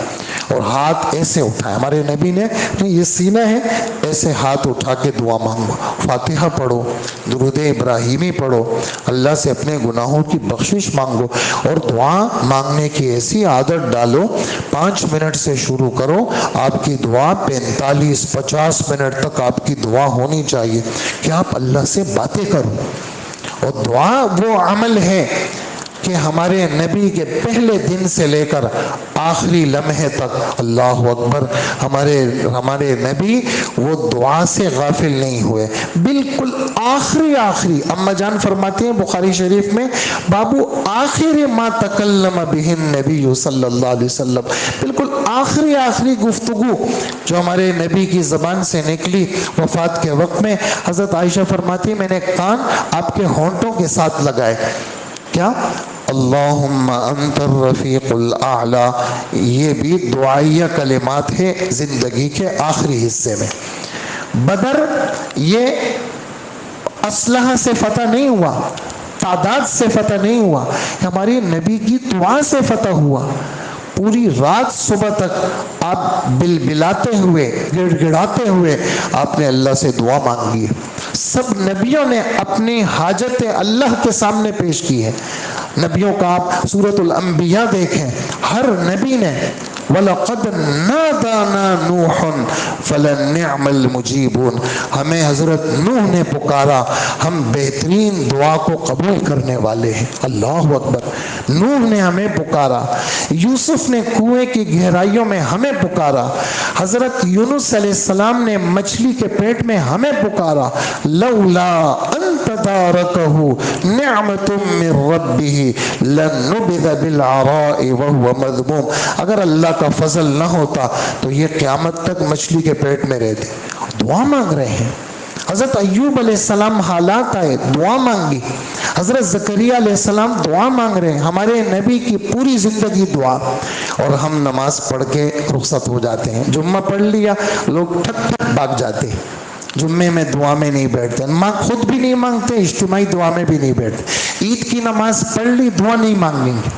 اور ہاتھ ایسے اٹھائیں. ہمارے نبی نے یہ سینہ ہے ایسے ہاتھ اٹھا کے دعا مانگو. فاتحہ پڑھو, درود ابراہیمی پڑھو, اللہ سے اپنے گناہوں کی بخشش مانگو اور دعا مانگنے کی ایسی عادت ڈالو. 5 منٹ سے شروع کرو, آپ کی دعا 45-50 منٹ تک آپ کی دعا ہونی چاہیے کہ آپ اللہ سے باتیں کرو. اور دعا وہ عمل ہے کہ ہمارے نبی کے پہلے دن سے لے کر آخری لمحے تک اللہ اکبر ہمارے نبی وہ دعا سے غافل نہیں ہوئے. بالکل آخری اما جان فرماتی ہیں بخاری شریف میں بابو آخر ما تکلم بہ النبی صلی اللہ علیہ وسلم. بالکل آخری گفتگو جو ہمارے نبی کی زبان سے نکلی وفات کے وقت میں. حضرت عائشہ فرماتی میں نے کان آپ کے ہونٹوں کے ساتھ لگائے. کیا؟ اللہم انت الرفیق الاعلی. یہ بھی دعائیہ کلمات ہے زندگی کے آخری حصے میں. بدر یہ اسلحہ سے فتح نہیں ہوا, تعداد سے فتح نہیں ہوا, ہماری نبی کی دعا سے فتح ہوا. پوری رات صبح تک آپ بلبلاتے ہوئے گڑ گڑاتے ہوئے آپ نے اللہ سے دعا مانگی ہے. سب نبیوں نے اپنی حاجت اللہ کے سامنے پیش کی ہے. نبیوں کا آپ سورۃ الانبیاء دیکھیں, ہر نبی نے وَلَقَدْ نَادَانَا نُوحٌ فَلَنِعْمَ الْمُجِيبُونَ. ہمیں حضرت نوح نے پکارا, ہم بہترین دعا کو قبول کرنے والے ہیں. اللہ اکبر. نوح نے ہمیں پکارا, یوسف نے کنویں کی گہرائیوں میں ہمیں پکارا, حضرت یونس علیہ السلام نے مچھلی کے پیٹ میں ہمیں پکارا. لولا ان تدارکہ نعمت من ربہ لنبذ بالعراء وهو مذموم. اگر اللہ کا فضل نہ ہوتا تو یہ قیامت تک مچھلی کے پیٹ میں رہتے. دعا مانگ رہے ہیں. حضرت ایوب علیہ السلام حالات آئے, دعا مانگی. حضرت زکریا علیہ السلام دعا مانگ رہے ہیں. ہمارے نبی کی پوری زندگی دعا. اور ہم نماز پڑھ کے رخصت ہو جاتے ہیں. جمعہ پڑھ لیا, لوگ ٹھک ٹھک بھاگ جاتے ہیں. جمعے میں دعا میں نہیں بیٹھتے, ماں خود بھی نہیں مانگتے, اجتماعی دعا میں بھی نہیں بیٹھتے. عید کی نماز پڑھ لی, دعا نہیں مانگیں گے.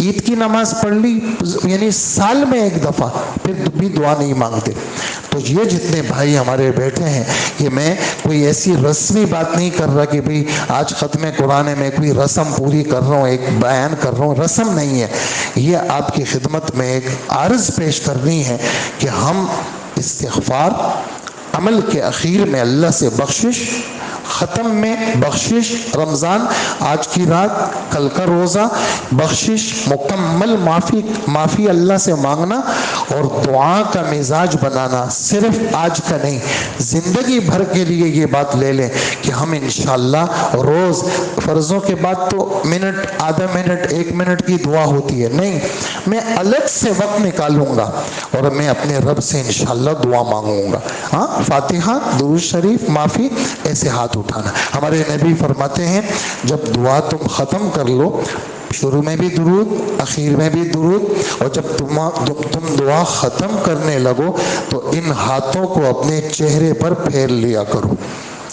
عید کی نماز پڑھ لی یعنی سال میں ایک دفعہ, پھر بھی دعا نہیں مانگتے. تو یہ جتنے بھائی ہمارے بیٹھے ہیں, یہ میں کوئی ایسی رسمی بات نہیں کر رہا کہ بھئی آج ختم قرآن میں کوئی رسم پوری کر رہا ہوں, ایک بیان کر رہا ہوں. رسم نہیں ہے, یہ آپ کی خدمت میں ایک عرض پیش کرنی ہے کہ ہم استغفار, عمل کے اخیر میں اللہ سے بخشش, ختم میں بخشش, رمضان آج کی رات کل کا روزہ, بخشش, مکمل معافی اللہ سے مانگنا اور دعا کا مزاج بنانا. صرف آج کا نہیں, زندگی بھر کے لیے یہ بات لے لیں کہ ہم انشاءاللہ روز فرضوں کے بعد تو منٹ, آدھا منٹ, 1 منٹ کی دعا ہوتی ہے. نہیں, میں الگ سے وقت نکالوں گا اور میں اپنے رب سے انشاءاللہ دعا مانگوں گا. ہاں, فاتحہ, درود شریف, معافی, ایسے ہاتھ اٹھانا. ہمارے نبی فرماتے ہیں جب دعا تم ختم کر لو, شروع میں بھی درود, اخیر میں بھی درود, اور جب تم دعا ختم کرنے لگو تو ان ہاتھوں کو اپنے چہرے پر پھیر لیا کرو.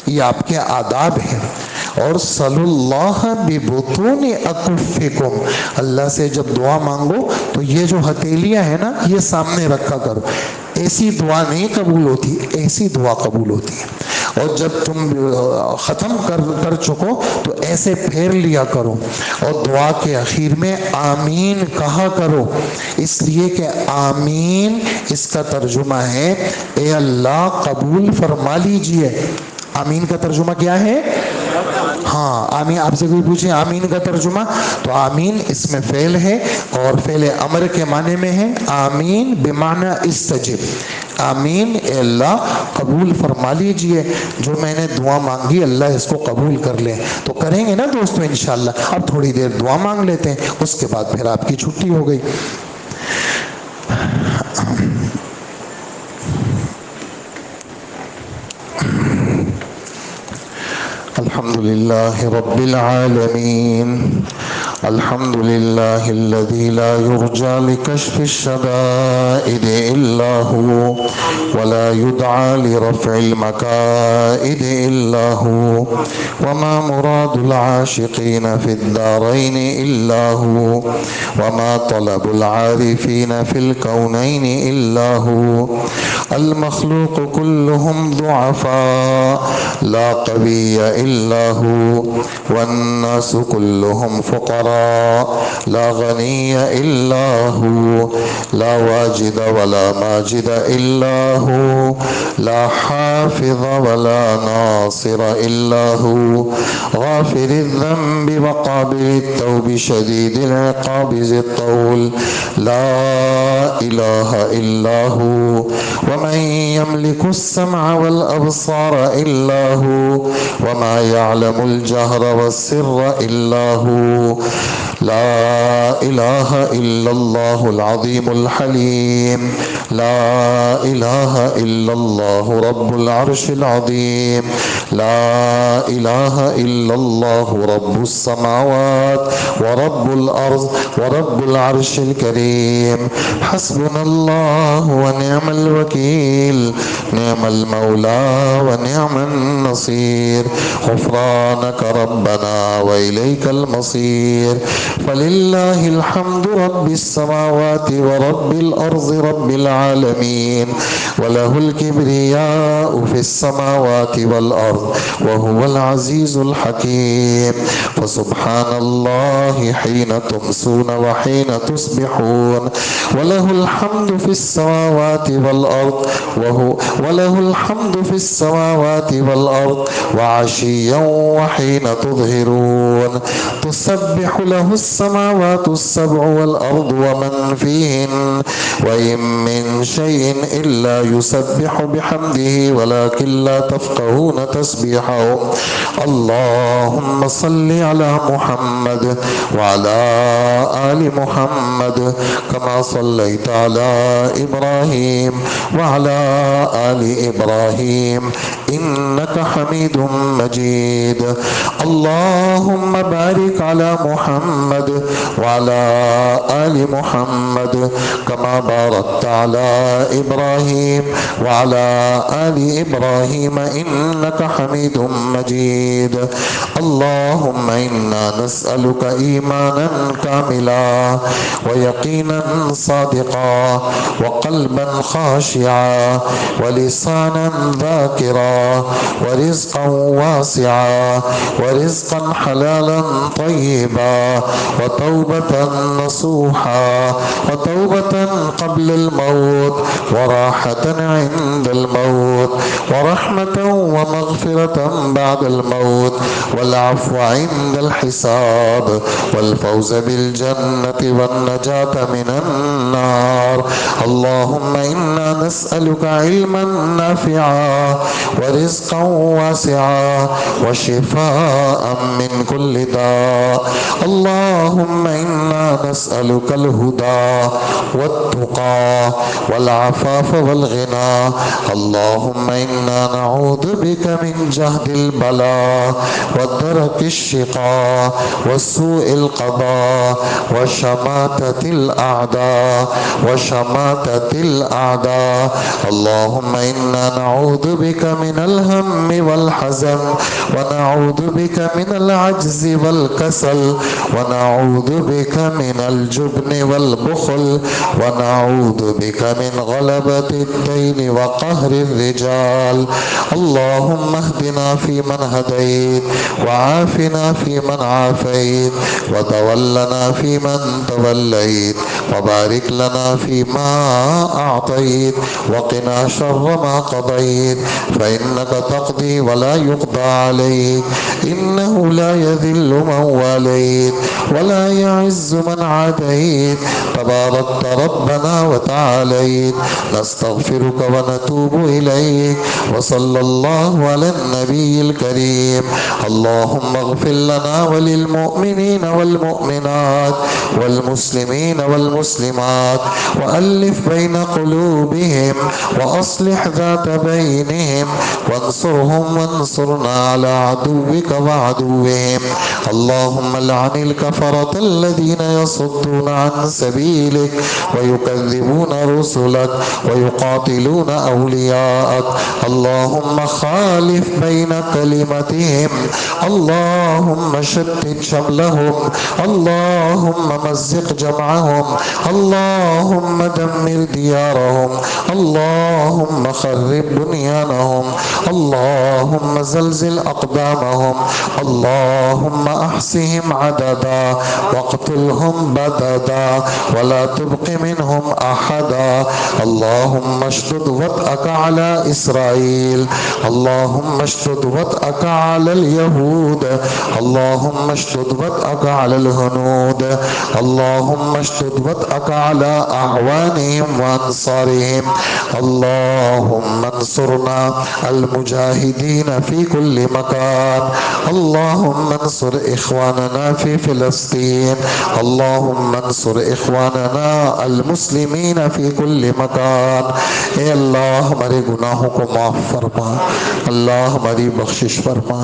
یہ آپ کے آداب ہیں. اور صلی اللہ ببطون اکفکم, اللہ سے جب دعا مانگو تو یہ جو ہتھیلیاں ہیں نا یہ سامنے رکھا کرو. ایسی دعا نہیں قبول ہوتی, ایسی دعا قبول ہوتی ہے. اور جب تم ختم کر چکو تو ایسے پھیر لیا کرو اور دعا کے اخیر میں آمین کہا کرو. اس لیے کہ آمین اس کا ترجمہ ہے اے اللہ قبول فرما لیجئے. آمین کا ترجمہ کیا ہے؟ ہاں آمین. آپ سے کوئی پوچھے آمین کا ترجمہ تو آمین اس میں فعل ہے اور فعل امر کے معنی میں ہے. آمین بمعنی استجب. آمین اے اللہ قبول فرما لیجئے جو میں نے دعا مانگی اللہ اس کو قبول کر لے. تو کریں گے نا دوستو انشاءاللہ. اب تھوڑی دیر دعا مانگ لیتے ہیں اس کے بعد پھر آپ کی چھٹی ہو گئی. الحمد لله رب العالمين. الحمد لله الذي لا يرجى لكشف الشدائد إلا هو ولا يدعى لرفع المكائد إلا هو وما مراد العاشقين في الدارين إلا هو وما طلب العارفين في الكونين إلا هو. المخلوق كلهم ضعفاء لا قوي إلا هو والناس كلهم فقراء لا غني إلا هو لا واجد ولا ماجد إلا هو لا حافظ ولا ناصر إلا هو غافر الذنب وقابل التوب شديد العقاب ذي الطول لا إله إلا هو ومن يملك السمع والأبصار إلا هو وما يعلم الجهر والسر إلا هو لا إله إلا الله العظيم الحليم لا إله إلا الله رب العرش العظيم لا إله إلا الله رب السماوات ورب الأرض ورب العرش الكريم. حسبنا الله ونعم الوكيل نعم المولى ونعم النصير. غفرانك ربنا وإليك المصير. فلله الحمد رب السماوات ورب الأرض رب العالمين وله الكبرياء في السماوات والأرض وهو العزيز الحكيم. فسبحان الله حين تمسون وحين تصبحون وله الحمد في السماوات والأرض وله الحمد في السماوات والأرض وعشيا وحين تظهرون. تسبح له السماوات السبع والأرض ومن فيهن وإن من شيء إلا يسبح بحمده ولكن لا تفقهون تسبيحهم. اللهم صل على محمد وعلى آل محمد كما صليت على إبراهيم وعلى آل إبراهيم إنك حميد مجيد. اللهم بارك على محمد وعلى آل محمد كما باركت على إبراهيم وعلى آل إبراهيم إنك حميد مجيد. اللهم إنا نسألك إيمانا كاملا ويقينا صادقا وقلبا خاشعا ولسانا ذاكرا ورزقا واسعا ورزقا حلالا طيبا وتوبة نصوحا وتوبة قبل الموت وراحة عند الموت ورحمة ومغفرة بعد الموت والعفو عند الحساب والفوز بالجنة والنجاة من النار. اللهم إنا نسألك علما نافعا ورزقا واسعا وشفاء من كل داء. اللهم إنا نسألك الهدى والتقى والعفاف والغنى. اللهم إنا نعوذ بك من جهد البلاء ودرك الشقاء وسوء القضاء وشماتة الأعداء اللهم إنا نعوذ بك من الهم والحزن ونعوذ بك من العجز والكسل ونعوذ بك من الجبن والبخل ونعوذ بك من غلبة الدين وقهر الرجال. اللهم اهدنا فيمن هديت وعافنا فيمن عافيت وتولنا فيمن توليت وبارك لنا فيما أعطيت وقنا شر ما قضيت فإنك تقضي ولا يقضى عليك إنه لا يذل من واليت ولا يعز من عاديت تباركت ربنا وتعاليت نستغفرك ونتوب إليك وصلى الله على النبي الكريم اللهم اغفر لنا وللمؤمنين والمؤمنات والمسلمين والمسلمات وألف بين قلوبهم وأصلح ذات بينهم وانصرهم وانصرنا على عدوك وعدوهم اللهم لعن الكفرة الذين يصدون عن سبيلك ويكذبون رسلك ويقاتلون أولياءك اللهم خالف بين كلمتهم اللهم شتت شملهم اللهم مزق جمعهم اللهم دمر ديارهم اللهم خرب بنيانهم اللهم زلزل أقدامهم اللهم أحصهم عددا واقتلهم بددا ولا تبق منهم أحدا اللهم اشدد وطأك على إسرائيل اللهم اشدد وطأك على اليهود اللهم اشدد وطأك على الهنود اللهم اشدد وطأك على أعوانهم وأنصارهم اللهم انصرنا المجاهدين في كل مكان اللهم انصر إخواننا في فلسطين اللهم انصر إخواننا المسلمين في كل مکان. اے اللہ ہمارے گناہوں کو معاف فرما، اللہ ہماری بخشش فرما،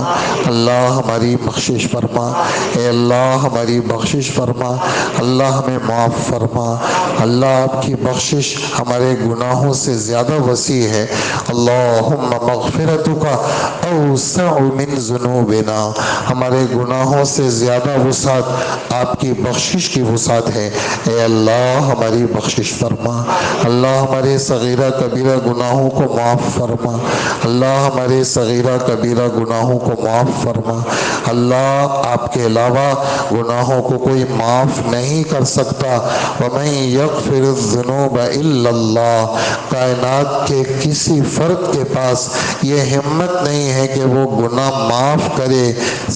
اللہ ہماری بخشش فرما، اے اللہ ہماری بخشش فرما، اللہ ہمیں معاف فرما. اللہ آپ کی بخشش ہمارے گناہوں سے زیادہ وسیع ہے. اللہم مغفرتک اوسع من ذنوبنا، ہمارے گناہوں سے زیادہ وسعت آپ کی بخشش کی وسعت ہے. اے اللہ ہماری بخشش فرما، اللہ ہمارے صغیرہ کبیرہ گناہوں کو معاف فرما، اللہ ہمارے صغیرہ کبیرہ گناہوں کو معاف فرما. اللہ آپ کے علاوہ گناہوں کو کوئی معاف نہیں کر سکتا. وَمَن يَغْفِرُ الذُّنُوبَ إِلَّا اللَّهُ، کائنات کے کسی فرد کے پاس یہ ہمت نہیں ہے کہ وہ گناہ معاف کرے.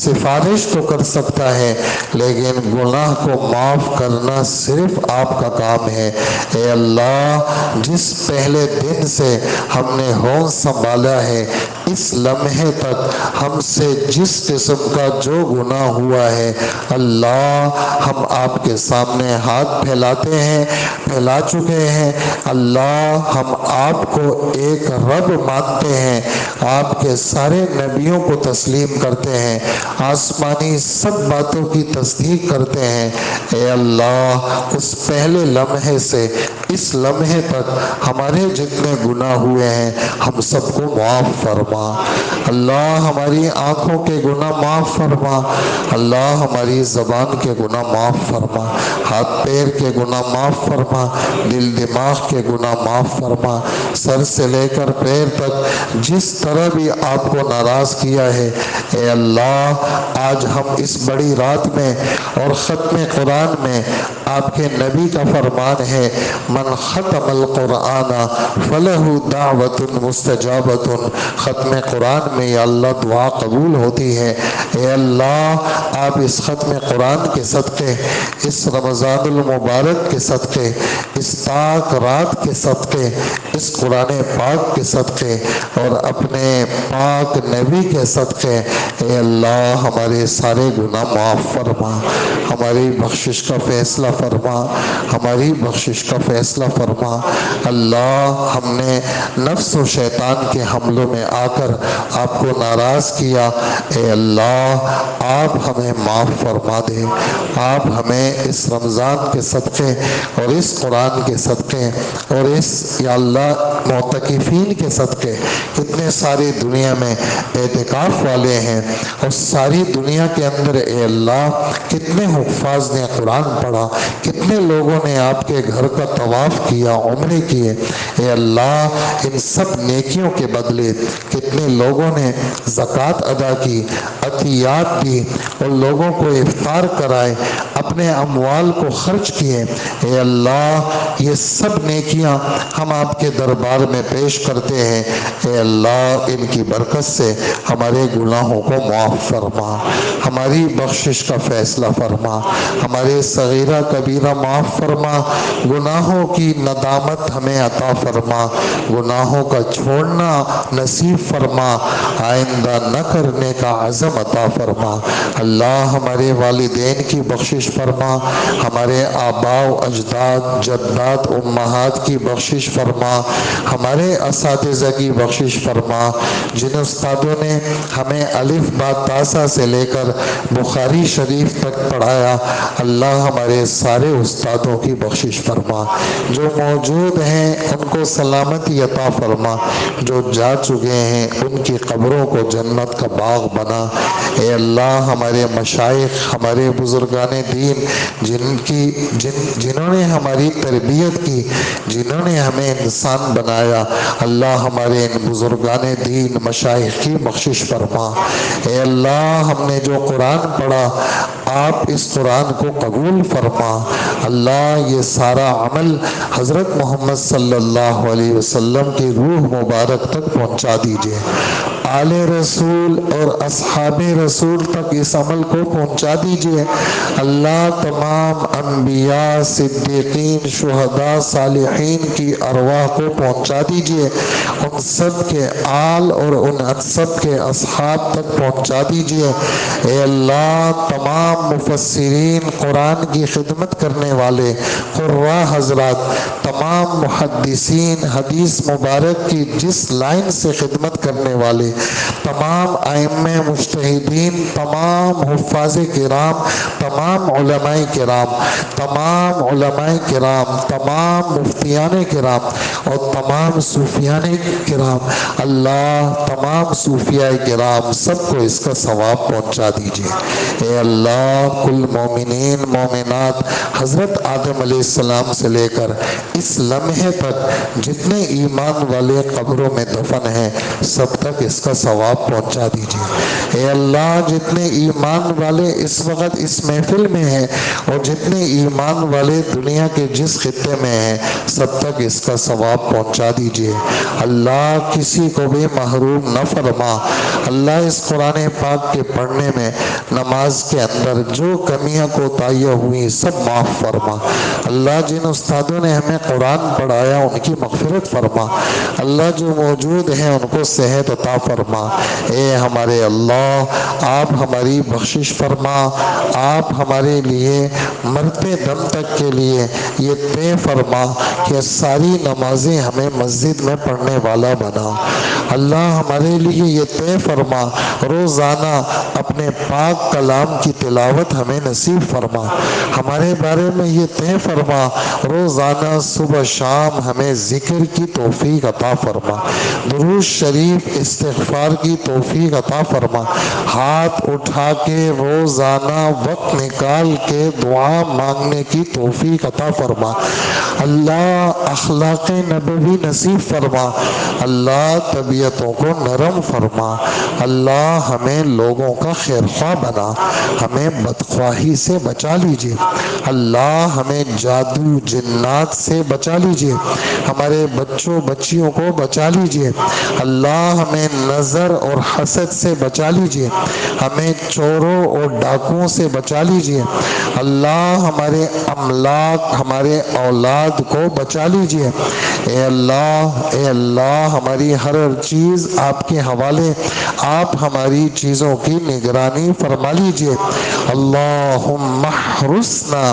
سفارش تو کر سکتا ہے لیکن گناہ کو معاف کرنا صرف آپ کا کام ہے. اے اللہ، جس پہلے دن سے ہم نے ہونٹ سنبھالا ہے اس لمحے تک ہم سے جس قسم کا جو گناہ ہوا ہے، اللہ ہم آپ کے سامنے ہاتھ پھیلاتے ہیں، پھیلا چکے ہیں. اللہ ہم آپ کو ایک رب مانتے ہیں، آپ کے سارے نبیوں کو تسلیم کرتے ہیں، آسمانی سب باتوں کی تصدیق کرتے ہیں. اے اللہ، اس پہلے لمحے سے اس لمحے تک ہمارے جتنے گناہ ہوئے ہیں ہم سب کو معاف فرما. اللہ ہماری آنکھوں کے گناہ معاف فرما، اللہ ہماری زبان کے گناہ معاف فرما، ہاتھ پیر کے گناہ معاف فرما، دل دماغ کے گناہ معاف فرما. سر سے لے کر پیر تک جس طرح بھی آپ کو ناراض کیا ہے، اے اللہ آج ہم اس بڑی رات میں اور ختم قرآن میں آپ کے نبی کا فرمان ہے، من ختم القرآن فلہ دعوت مستجابت. ختم قرآن میں یا اللہ دعا قبول ہوتی ہے. اے اللہ آپ اس ختم قرآن کے صدقے، اس رمضان المبارک کے صدقے، اس پاک رات کے صدقے، اس قرآن پاک کے صدقے اور اپنے پاک نبی کے صدقے، اے اللہ ہمارے سارے گناہ معاف فرما، ہماری بخشش کا فیصلہ فرما، ہماری بخشش کا فیصلہ فرما. اللہ ہم نے نفس و شیطان کے حملوں میں آ کر آپ کو ناراض کیا. اے اللہ آپ ہمیں معاف فرما دے. آپ ہمیں اس رمضان کے صدقے اور اس قرآن کے صدقے اور اس یا اللہ معتکفین کے صدقے، کتنے ساری دنیا میں اعتکاف والے ہیں اور ساری دنیا کے اندر اے اللہ کتنے حفاظ نے قرآن پڑھا، کتنے لوگوں نے آپ کے گھر کا طواف کیا، عمرے کیے، اے اللہ ان سب نیکیوں کے بدلے کتنے لوگوں نے زکوٰۃ ادا کی، عطیات دی، اور لوگوں کو افطار کرائے، اپنے اموال کو خرچ کیے، اے اللہ یہ سب نیکیاں ہم آپ کے دربار میں پیش کرتے ہیں، اے اللہ ان کی برکت سے ہمارے گناہوں کو معاف فرما، ہماری بخشش کا فیصلہ فرما، ہمارے صغیرہ کبیرہ معاف فرما، گناہوں کی ندامت ہمیں عطا فرما، گناہوں کا چھوڑنا نصیب فرما، آئندہ نہ کرنے کا عزم عطا فرما، اللہ ہمارے والدین کی بخشش فرما، ہمارے آباء و اجداد، جدات، امہات کی بخشش فرما، ہمارے اساتذہ کی بخشش فرما، جن استادوں نے ہمیں الف با تا سے لے کر بخاری شریف تک پڑھایا، اللہ ہمارے سارے استادوں کی بخشش فرما، جو موجود ہیں ان کو سلامتی عطا فرما، جو جا چکے ہیں ان کی قبروں کو جنت کا باغ بنا، اے اللہ ہمارے مشائخ، ہمارے بزرگان دین جنہوں نے ہماری تربیت کی، جنہوں نے ہمیں انسان بنایا، اللہ ہمارے ان بزرگان دین مشائخ کی بخشش فرما، اے اللہ ہم نے جو قرآن پڑھا آپ اس قرآن کو قبول فرما، اللہ یہ سارا عمل حضرت محمد صلی اللہ علیہ وسلم کی روح مبارک تک پہنچا دیجئے، آل رسول اور اصحاب رسول تک اس عمل کو پہنچا دیجئے، اللہ تمام انبیاء، صدیقین، شہداء، صالحین کی ارواح کو پہنچا دیجئے، ان سب کے آل اور ان سب کے اصحاب تک پہنچا دیجئے، اے اللہ تمام مفسرین، قرآن کی خدمت کرنے والے قراء حضرات، تمام محدثین، حدیث مبارک کی جس لائن سے خدمت کرنے والے تمام ائمہ مجتہدین، تمام حفاظ کرام، تمام علماء کرام، تمام مفتیان کرام اور تمام صوفیان کرام، اللہ تمام صوفیاء کرام سب کو اس کا ثواب پہنچا دیجیے، اے اللہ کل مومنین مومنات حضرت آدم علیہ السلام سے لے کر اس لمحے تک جتنے ایمان والے قبروں میں دفن ہیں سب تک اس کا ثواب پہنچا دیجیے، اے اللہ جتنے ایمان والے اس وقت اس محفل میں ہیں اور جتنے ایمان والے دنیا کے جس خطے میں ہیں سب تک اس کا ثواب پہنچا دیجیے، اللہ کسی کو بھی محروم نہ فرما، اللہ اس قرآن پاک کے پڑھنے میں، نماز کے اندر جو کمیاں کوتاہیاں ہوئی سب معاف فرما، اللہ جن استادوں نے ہمیں قرآن پڑھایا ان کی مغفرت فرما، اللہ جو موجود ہیں ان کو صحت عطا فرما، اے ہمارے اللہ آپ ہماری بخشش فرما، آپ ہمارے لیے مرتے دم تک کے لیے یہ طے فرما کہ ساری نمازیں ہمیں مسجد میں پڑھنے والا بنا، اللہ ہمارے لیے یہ طے فرما روزانہ اپنے پاک کلام کی تلاوت ہمیں نصیب فرما، ہمارے بارے میں یہ طے فرما روزانہ صبح شام ہمیں ذکر کی توفیق عطا فرما، درود شریف استغفار کی توفیق عطا فرما، ہاتھ اٹھا کے روزانہ وقت نکال کے دعا مانگنے کی توفیق عطا فرما، اللہ اخلاق نبوی نصیب فرما، اللہ طبیعتوں کو نرم فرما، اللہ ہمیں لوگوں کا خیر خواہ بنا، ہمیں بدخواہی سے بچا لیجئے، اللہ ہمیں جادو جنات سے بچا لیجئے، ہمارے بچوں بچیوں کو بچا لیجئے، اللہ ہمیں نظر اور حسد سے بچا لیجئے، ہمیں چوروں اور ڈاکوؤں سے بچا لیجئے، اللہ ہمارے املاک ہمارے اولاد کو بچا لیجئے، اے اللہ ہماری ہر چیز آپ کے حوالے، آپ ہماری چیزوں کی نگرانی فرما لیجئے، اللہم احرسنا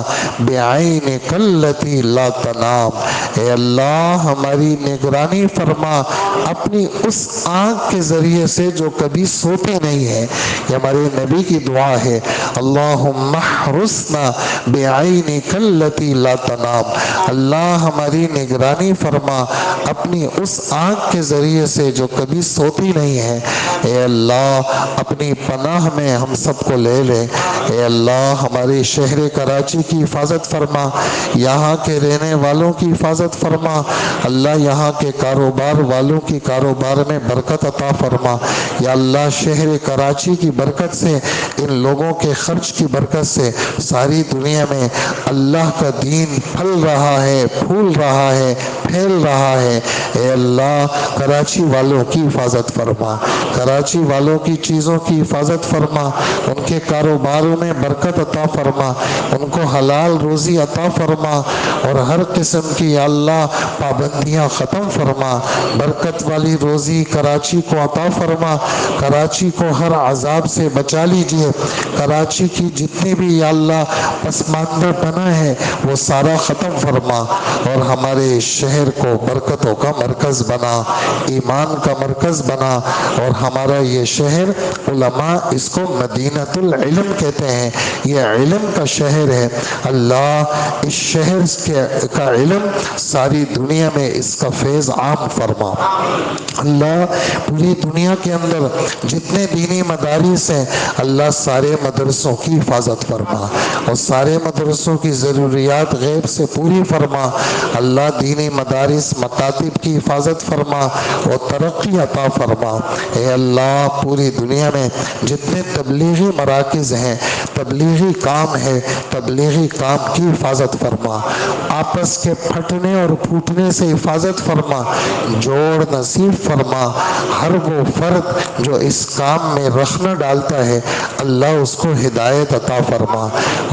بعینک التی لا تنام، اے اللہ ہماری نگرانی فرما اپنی اس آنکھ کے ذریعے سے جو کبھی سوتی نہیں ہے، یہ ہمارے نبی کی دعا ہے، اللہم احرسنا بعینک التی لا تنام، اللہ ہماری نگرانی فرما اپنی اس آنکھ کے ذریعے سے جو کبھی سوتی نہیں ہے، اے اللہ اپنی پناہ میں ہم سب کو لے لے، اے اللہ ہمارے شہر کراچی کی حفاظت فرما، یہاں کے رہنے والوں کی حفاظت فرما، اللہ یہاں کے کاروبار والوں کی کاروبار میں برکت عطا فرما، یا اللہ شہر کراچی کی برکت سے، ان لوگوں کے خرچ کی برکت سے ساری دنیا میں اللہ کا دین پھل رہا ہے، پھول رہا ہے، پھیل رہا ہے۔ اے اللہ کراچی والوں کی حفاظت فرما، کراچی والوں کی چیزوں کی حفاظت فرما، ان کے کاروباروں میں برکت عطا فرما، ان کو حلال روزی عطا فرما، اور ہر قسم کی یا اللہ پابندیاں ختم فرما، برکت والی روزی کراچی کو عطا فرما، کراچی کو ہر عذاب سے بچا لیجئے، کراچی کی جتنی بھی یا اللہ پسماندہ پناہ ہے وہ سارا ختم فرما، اور ہمارے شہر کو برکتوں کا مرکز بنا، ایمان کا مرکز بنا، اور ہمارا یہ شہر علماء اس کو مدینۃ العلم کہتے ہیں، یہ علم کا شہر ہے۔ اللہ اس شہر کا علم ساری دنیا میں اس کا فیض عام فرما۔ اللہ پوری دنیا کے اندر جتنے دینی مدارس ہیں اللہ سارے مدرسوں کی حفاظت فرما، اور سارے مدرسوں کی ضروریات غیب سے پوری فرما۔ اللہ دینی مدارس مکاتب کی حفاظت فرما اور ترقی عطا فرما۔ اے اللہ پوری دنیا میں جتنے تبلیغی مراکز ہیں، تبلیغی کام ہے، تبلیغی کام کی حفاظت فرما، آپس کے پھٹنے اور پھوٹنے سے حفاظت فرما، جوڑ نصیب فرما۔ ہر وہ فرد جو اس کام میں رخ نہ ڈالتا ہے اللہ اس کو ہدایت عطا فرما،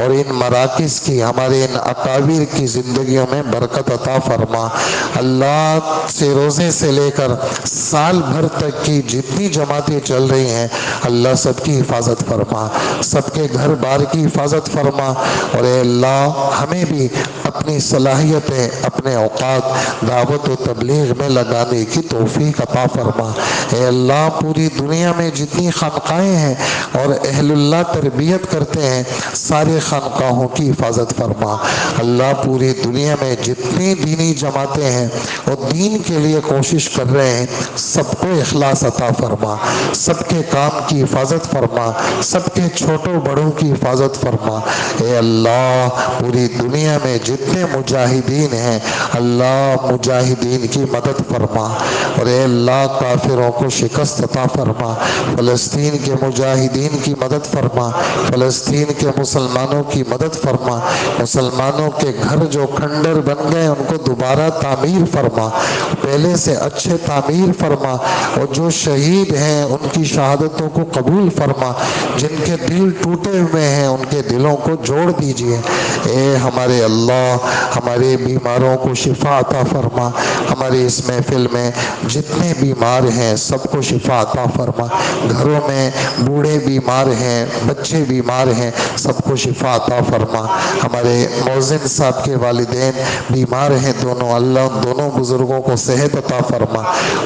اور ان مراکز کی ہمارے ان اکابر کی زندگیوں میں برکت عطا فرما۔ اللہ سے روزے سے لے کر سال بھر تک کی جتنی جماعتیں چل رہی ہیں اللہ سب کی حفاظت فرما، سب کے گھر بار کی حفاظت فرما، اور اے اللہ ہمیں بھی اپنی صلاحیتیں اپنے اوقات دعوت و تبلیغ میں لگانے کی توفیق عطا فرما۔ اے اللہ پوری دنیا میں جتنی خانقاہیں ہیں اور اہل اللہ تربیت کرتے ہیں سارے خانقاہوں کی حفاظت فرما۔ اللہ پوری دنیا میں جتنی دینی جماعتیں ہیں اور دین کے لیے کوشش کر رہے ہیں سب کو اخلاص عطا فرما، سب کے کام کی حفاظت فرما، سب کے چھوٹوں بڑوں کی حفاظت فرما۔ اے اللہ پوری دنیا میں جتنے مجاہدین ہیں اللہ مجاہدین کی مدد فرما، اور اے اللہ کافروں کو شکست عطا فرما، فلسطین کے مجاہدین کی مدد فرما، فلسطین کے مسلمانوں کی مدد فرما، مسلمانوں کے گھر جو کھنڈر بن گئے ان کو دوبارہ تعمیر فرما، پہلے سے اچھے تعمیر فرما، اور جو شہید ہیں ان کی شہادتوں کو قبول فرما، جن کے دل ٹوٹے ہوئے ہیں ان کے دلوں کو جوڑ دیجئے۔ اے ہمارے اللہ ہمارے بیماروں کو شفا عطا فرما، ہمارے اس محفل میں جتنے بیمار ہیں سب کو شفا عطا فرما، گھروں میں بوڑھے بیمار ہیں بچے بیمار ہیں سب کو شفا عطا فرما، ہمارے مؤذن صاحب کے والدین بیمار ہیں دونوں اللہ دونوں بزرگوں کو صحت عطا فرما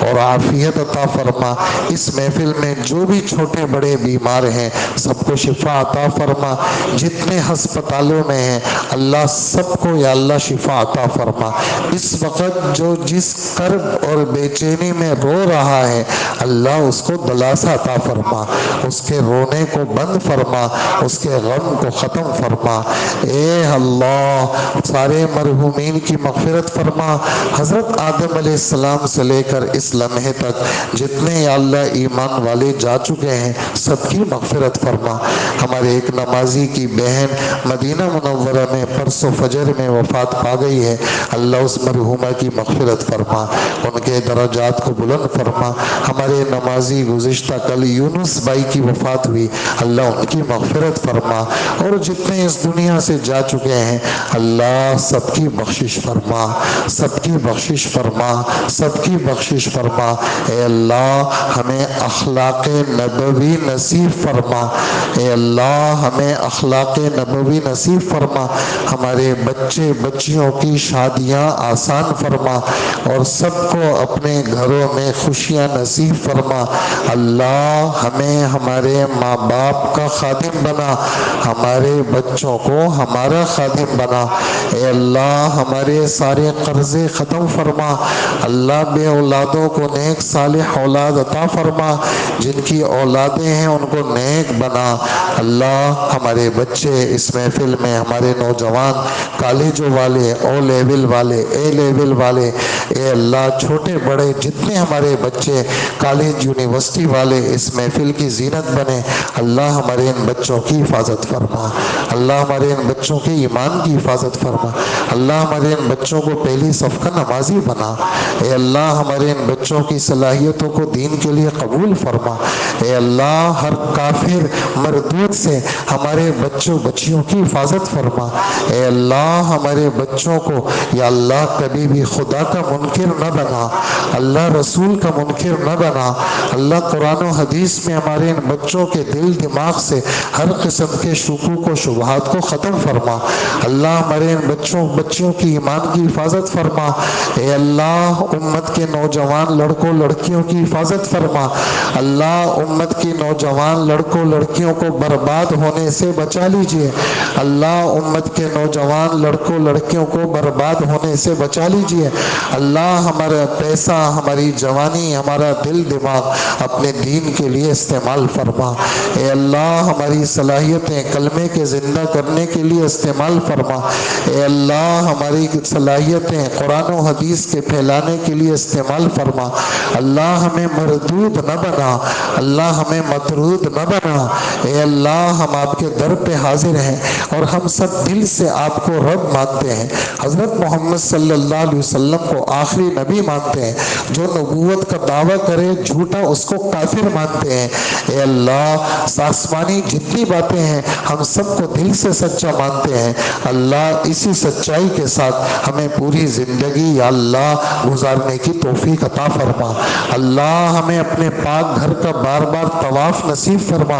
اور عافیت عطا فرما، اس محفل میں جو بھی چھوٹے بڑے بیمار ہیں سب کو شفا عطا فرما، جتنے ہسپتالوں میں ہیں اللہ سب کو یا اللہ شفا عطا فرما، اس وقت جو جس کرب اور بے چینی میں رو رہا ہے اللہ اس کو دلاسا عطا فرما، اس کے رونے کو بند فرما، اس کے غم کو ختم فرما۔ اے اللہ سارے مرحومین کی مغفرت فرما، حضرت آدم علیہ السلام سے لے کر اس لمحے تک جتنے یا اللہ ایمان والے جا چکے ہیں سب کی مغفرت فرما، ہمارے ایک نمازی کی بہن مدینہ منورہ میں پرسوں فجر میں وفات پا گئی ہے اللہ اس مرحومہ کی مغفرت فرما، ان کے درجات کو بلند فرما، ہمارے نمازی گزشتہ کل یونس بھائی کی وفات ہوئی اللہ ان کی مغفرت فرما، اور جتنے اس دنیا سے جا چکے ہیں اللہ سب کی بخشش فرما، سب کی بخشش فرما، سب کی بخشش فرما۔ اے اللہ ہمیں اخلاق نبوی نصیب فرما، اے اللہ ہمیں اخلاق نبوی نصیب فرما، ہمارے بچے بچیوں کی شادیاں آسان فرما اور سب کو اپنے گھروں میں خوشیاں نصیب فرما، اللہ ہمیں ہمارے ماں باپ کا خادم بنا، ہمارے بچوں کو ہمارا خادم بنا، اے اللہ ہمارے سارے قرضے ختم فرما، اللہ بے اولادوں کو نیک صالح اولاد عطا فرما، جن کی اولادیں ہیں ان کو نیک بنا۔ اللہ ہمارے بچے اس محفل میں، ہمارے نوجوان کالجوں والے، او لیول والے، اے لیول والے، اے اللہ چھوٹے بڑے جتنے ہمارے بچے کالج یونیورسٹی والے اس محفل کی زینت بنے، اللہ ہمارے ان بچوں کی حفاظت فرما، اللہ ہمارے ان بچوں کے ایمان کی حفاظت فرما، اللہ ہمارے ان بچوں کو پہلی صف کا نمازی بنا، اے اللہ ہمارے ان بچوں کی صلاحیتوں کو دین کے لیے قبول فرما، اے اللہ ہر کافر مردود سے ہمارے بچوں بچیوں کی حفاظت فرما، اے اللہ ہمارے بچوں کو یا اللہ کبھی بھی خدا کا منکر نہ بنا، اللہ رسول کا منکر نہ بنا، اللہ قرآن و حدیث میں ہمارے ان بچوں کے دل دماغ سے ہر قسم کے شکوک و شبہات کو ختم فرما، اللہ ہمارے ان بچوں کی ایمان کی حفاظت فرما، اے اللہ امت کے نوجوان لڑکوں لڑکیوں کی حفاظت فرما، اللہ امت کی نوجوان لڑکوں لڑکیوں کو برباد ہونے سے بچا لیجئے، اللہ امت کے نوجوان لڑکوں لڑکیوں کو برباد ہونے سے بچا لیجئے، اللہ ہمارا پیسہ، ہماری جوانی، ہمارا دل دماغ اپنے دین کے لیے استعمال فرما، اے اللہ ہماری صلاحیتیں کلمے کے زندہ کرنے کے لیے استعمال فرما، اے اللہ ہماری صلاحیتیں قرآن و حدیث کے پھیلانے کے لیے استعمال فرما، اللہ ہمیں مردود نہ بنا، اللہ ہمیں مطرود نہ بنا، اے اللہ ہم آپ کے در پہ حاضر ہیں اور ہم سب دل سے آپ کو رب مانتے ہیں، حضرت محمد صلی اللہ علیہ وسلم کو آخری نبی مانتے ہیں، جو نبوت کا دعویٰ کرے جھوٹا اس کو کافر مانتے ہیں، اے اللہ آسمانی جتنی باتیں ہیں ہم سب کو دل سے سچا مانتے ہیں، اللہ اسی سچائی کے ساتھ ہمیں پوری زندگی یا اللہ گزارنے کی توفیق عطا فرما، اللہ ہمیں اپنے پاک گھر کا بار بار طواف نصیب فرما،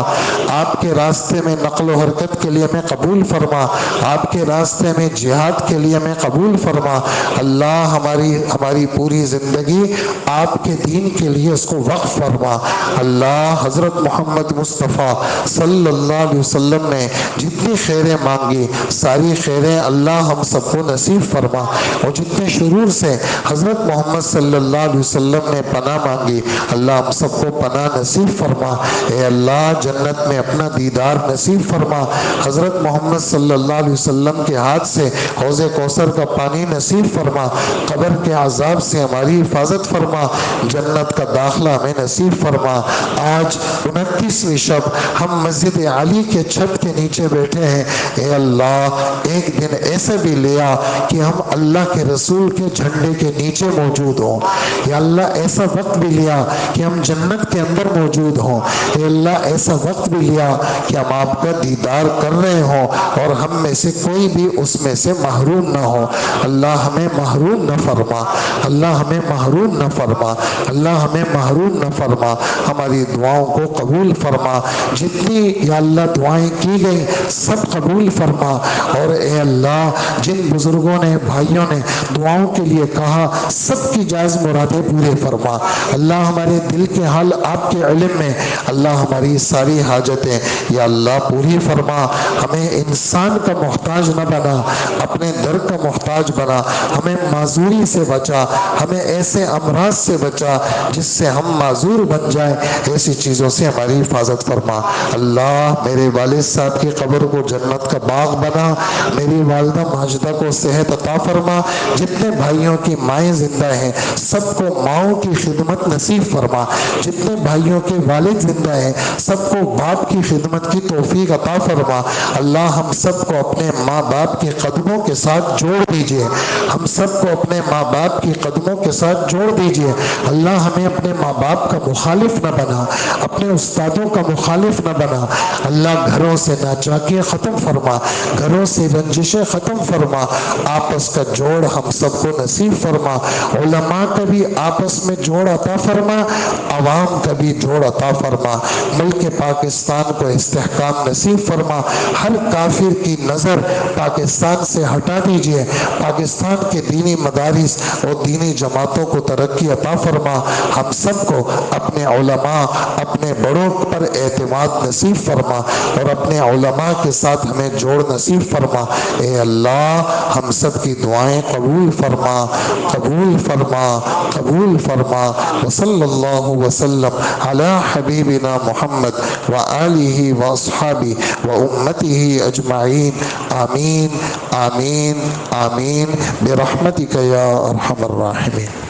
آپ کے راستے میں نقل و حرکت کے لیے ہمیں قبول فرما، آپ کے راستے میں جہاد کے لیے ہمیں قبول فرما، اللہ ہماری پوری زندگی آپ کے دین کے لیے اس کو وقف فرما، اللہ حضرت محمد مصطفیٰ صلی اللہ علیہ وسلم نے جتنی خیریں مانگی ساری خیریں اللہ ہم سب کو نصیب فرما، اور جتنے شرور سے حضرت محمد صلی اللہ علیہ وسلم نے پناہ مانگی اللہ ہم سب کو پناہ نصیب فرما، اے اللہ جنت میں اپنا دیدار نصیب فرما، حضرت محمد صلی اللہ علیہ وسلم کے ہاتھ سے حوض کوثر کا پانی نصیب فرما، قبر کے عذاب سے ہماری حفاظت فرما، جنت کا داخلہ ہمیں نصیب فرما۔ آج 29ویں شب ہم مسجد علی کے چھت کے نیچے بیٹھے ہیں، اے اللہ ایک دن ایسے بھی لیا کہ ہم اللہ کے رسول کے جھنڈے کے نیچے موجود ہوں، یا اللہ ایسا وقت بھی لیا کہ ہم جنت کے اندر موجود ہوں، اے اللہ ایسا وقت بھی لیا کہ ہم آپ کا دیدار کر رہے ہوں اور ہم میں سے کوئی بھی اس میں سے محروم نہ ہو، اللہ ہمیں محروم نہ فرما، اللہ ہمیں محروم نہ فرما، اللہ ہمیں محروم نہ فرما، ہماری دعاؤں کو قبول فرما، جتنی یا اللہ دعائیں کی گئی سب قبول فرما، اور اے اللہ جن بزرگوں نے بھائیوں نے دعاؤں کے لیے کہا سب کی جائز مرادیں پورے فرما، اللہ ہمارے دل کے حال آپ کے علم میں، اللہ ہماری ساری حاجتیں یا اللہ پوری فرما، ہمیں انسان کا محتاج نہ بنا، اپنے در کا محتاج بنا، ہمیں معذوری سے بچا، ہمیں ایسے امراض سے بچا جس سے ہم معذور بن جائیں، ایسی چیزوں سے ہماری حفاظت فرما، اللہ میرے والد صاحب کی قبر کو جنت کا باغ بنا، میری والدہ ماجدہ کو صحت عطا فرما، جتنے بھائیوں کی مائیں زندہ ہیں سب کو ماؤں کی خدمت نصیب فرما، جتنے بھائیوں کے والد زندہ ہیں سب کو باپ کی خدمت کی توفیق عطا فرما، اللہ ہم سب کو اپنے ماں باپ کے قدموں کے ساتھ جوڑ دیجئے، ہم سب کو اپنے ماں باپ کی قدموں کے ساتھ جوڑ دیجئے، اللہ ہمیں اپنے ماں باپ کا مخالف نہ بنا، اپنے استادوں کا مخالف نہ بنا، اللہ گھروں سے ناچاکیاں ختم فرما، گھروں سے رنجشیں ختم فرما، آپس کا جوڑ ہم سب کو نصیب فرما، علماء کا بھی آپس میں جوڑ عطا فرما، عوام کا بھی جوڑ عطا فرما، ملک کہ پاکستان کو استحکام نصیب فرما، ہر کافر کی نظر پاکستان سے ہٹا دیجئے، پاکستان کے دینی مدارس اور دینی جماعتوں کو ترقی عطا فرما، ہم سب کو اپنے علماء، اپنے بڑوں پر اعتماد نصیب فرما اور اپنے علماء کے ساتھ ہمیں جوڑ نصیب فرما۔ اے اللہ ہم سب کی دعائیں قبول فرما، قبول فرما، قبول فرما۔ وصلی اللہ وسلم علی حبیبنا محمد وآلہ واصحابہ وامتہ اجمعین، آمین آمین آمین برحمتک یا ارحم الراحمین۔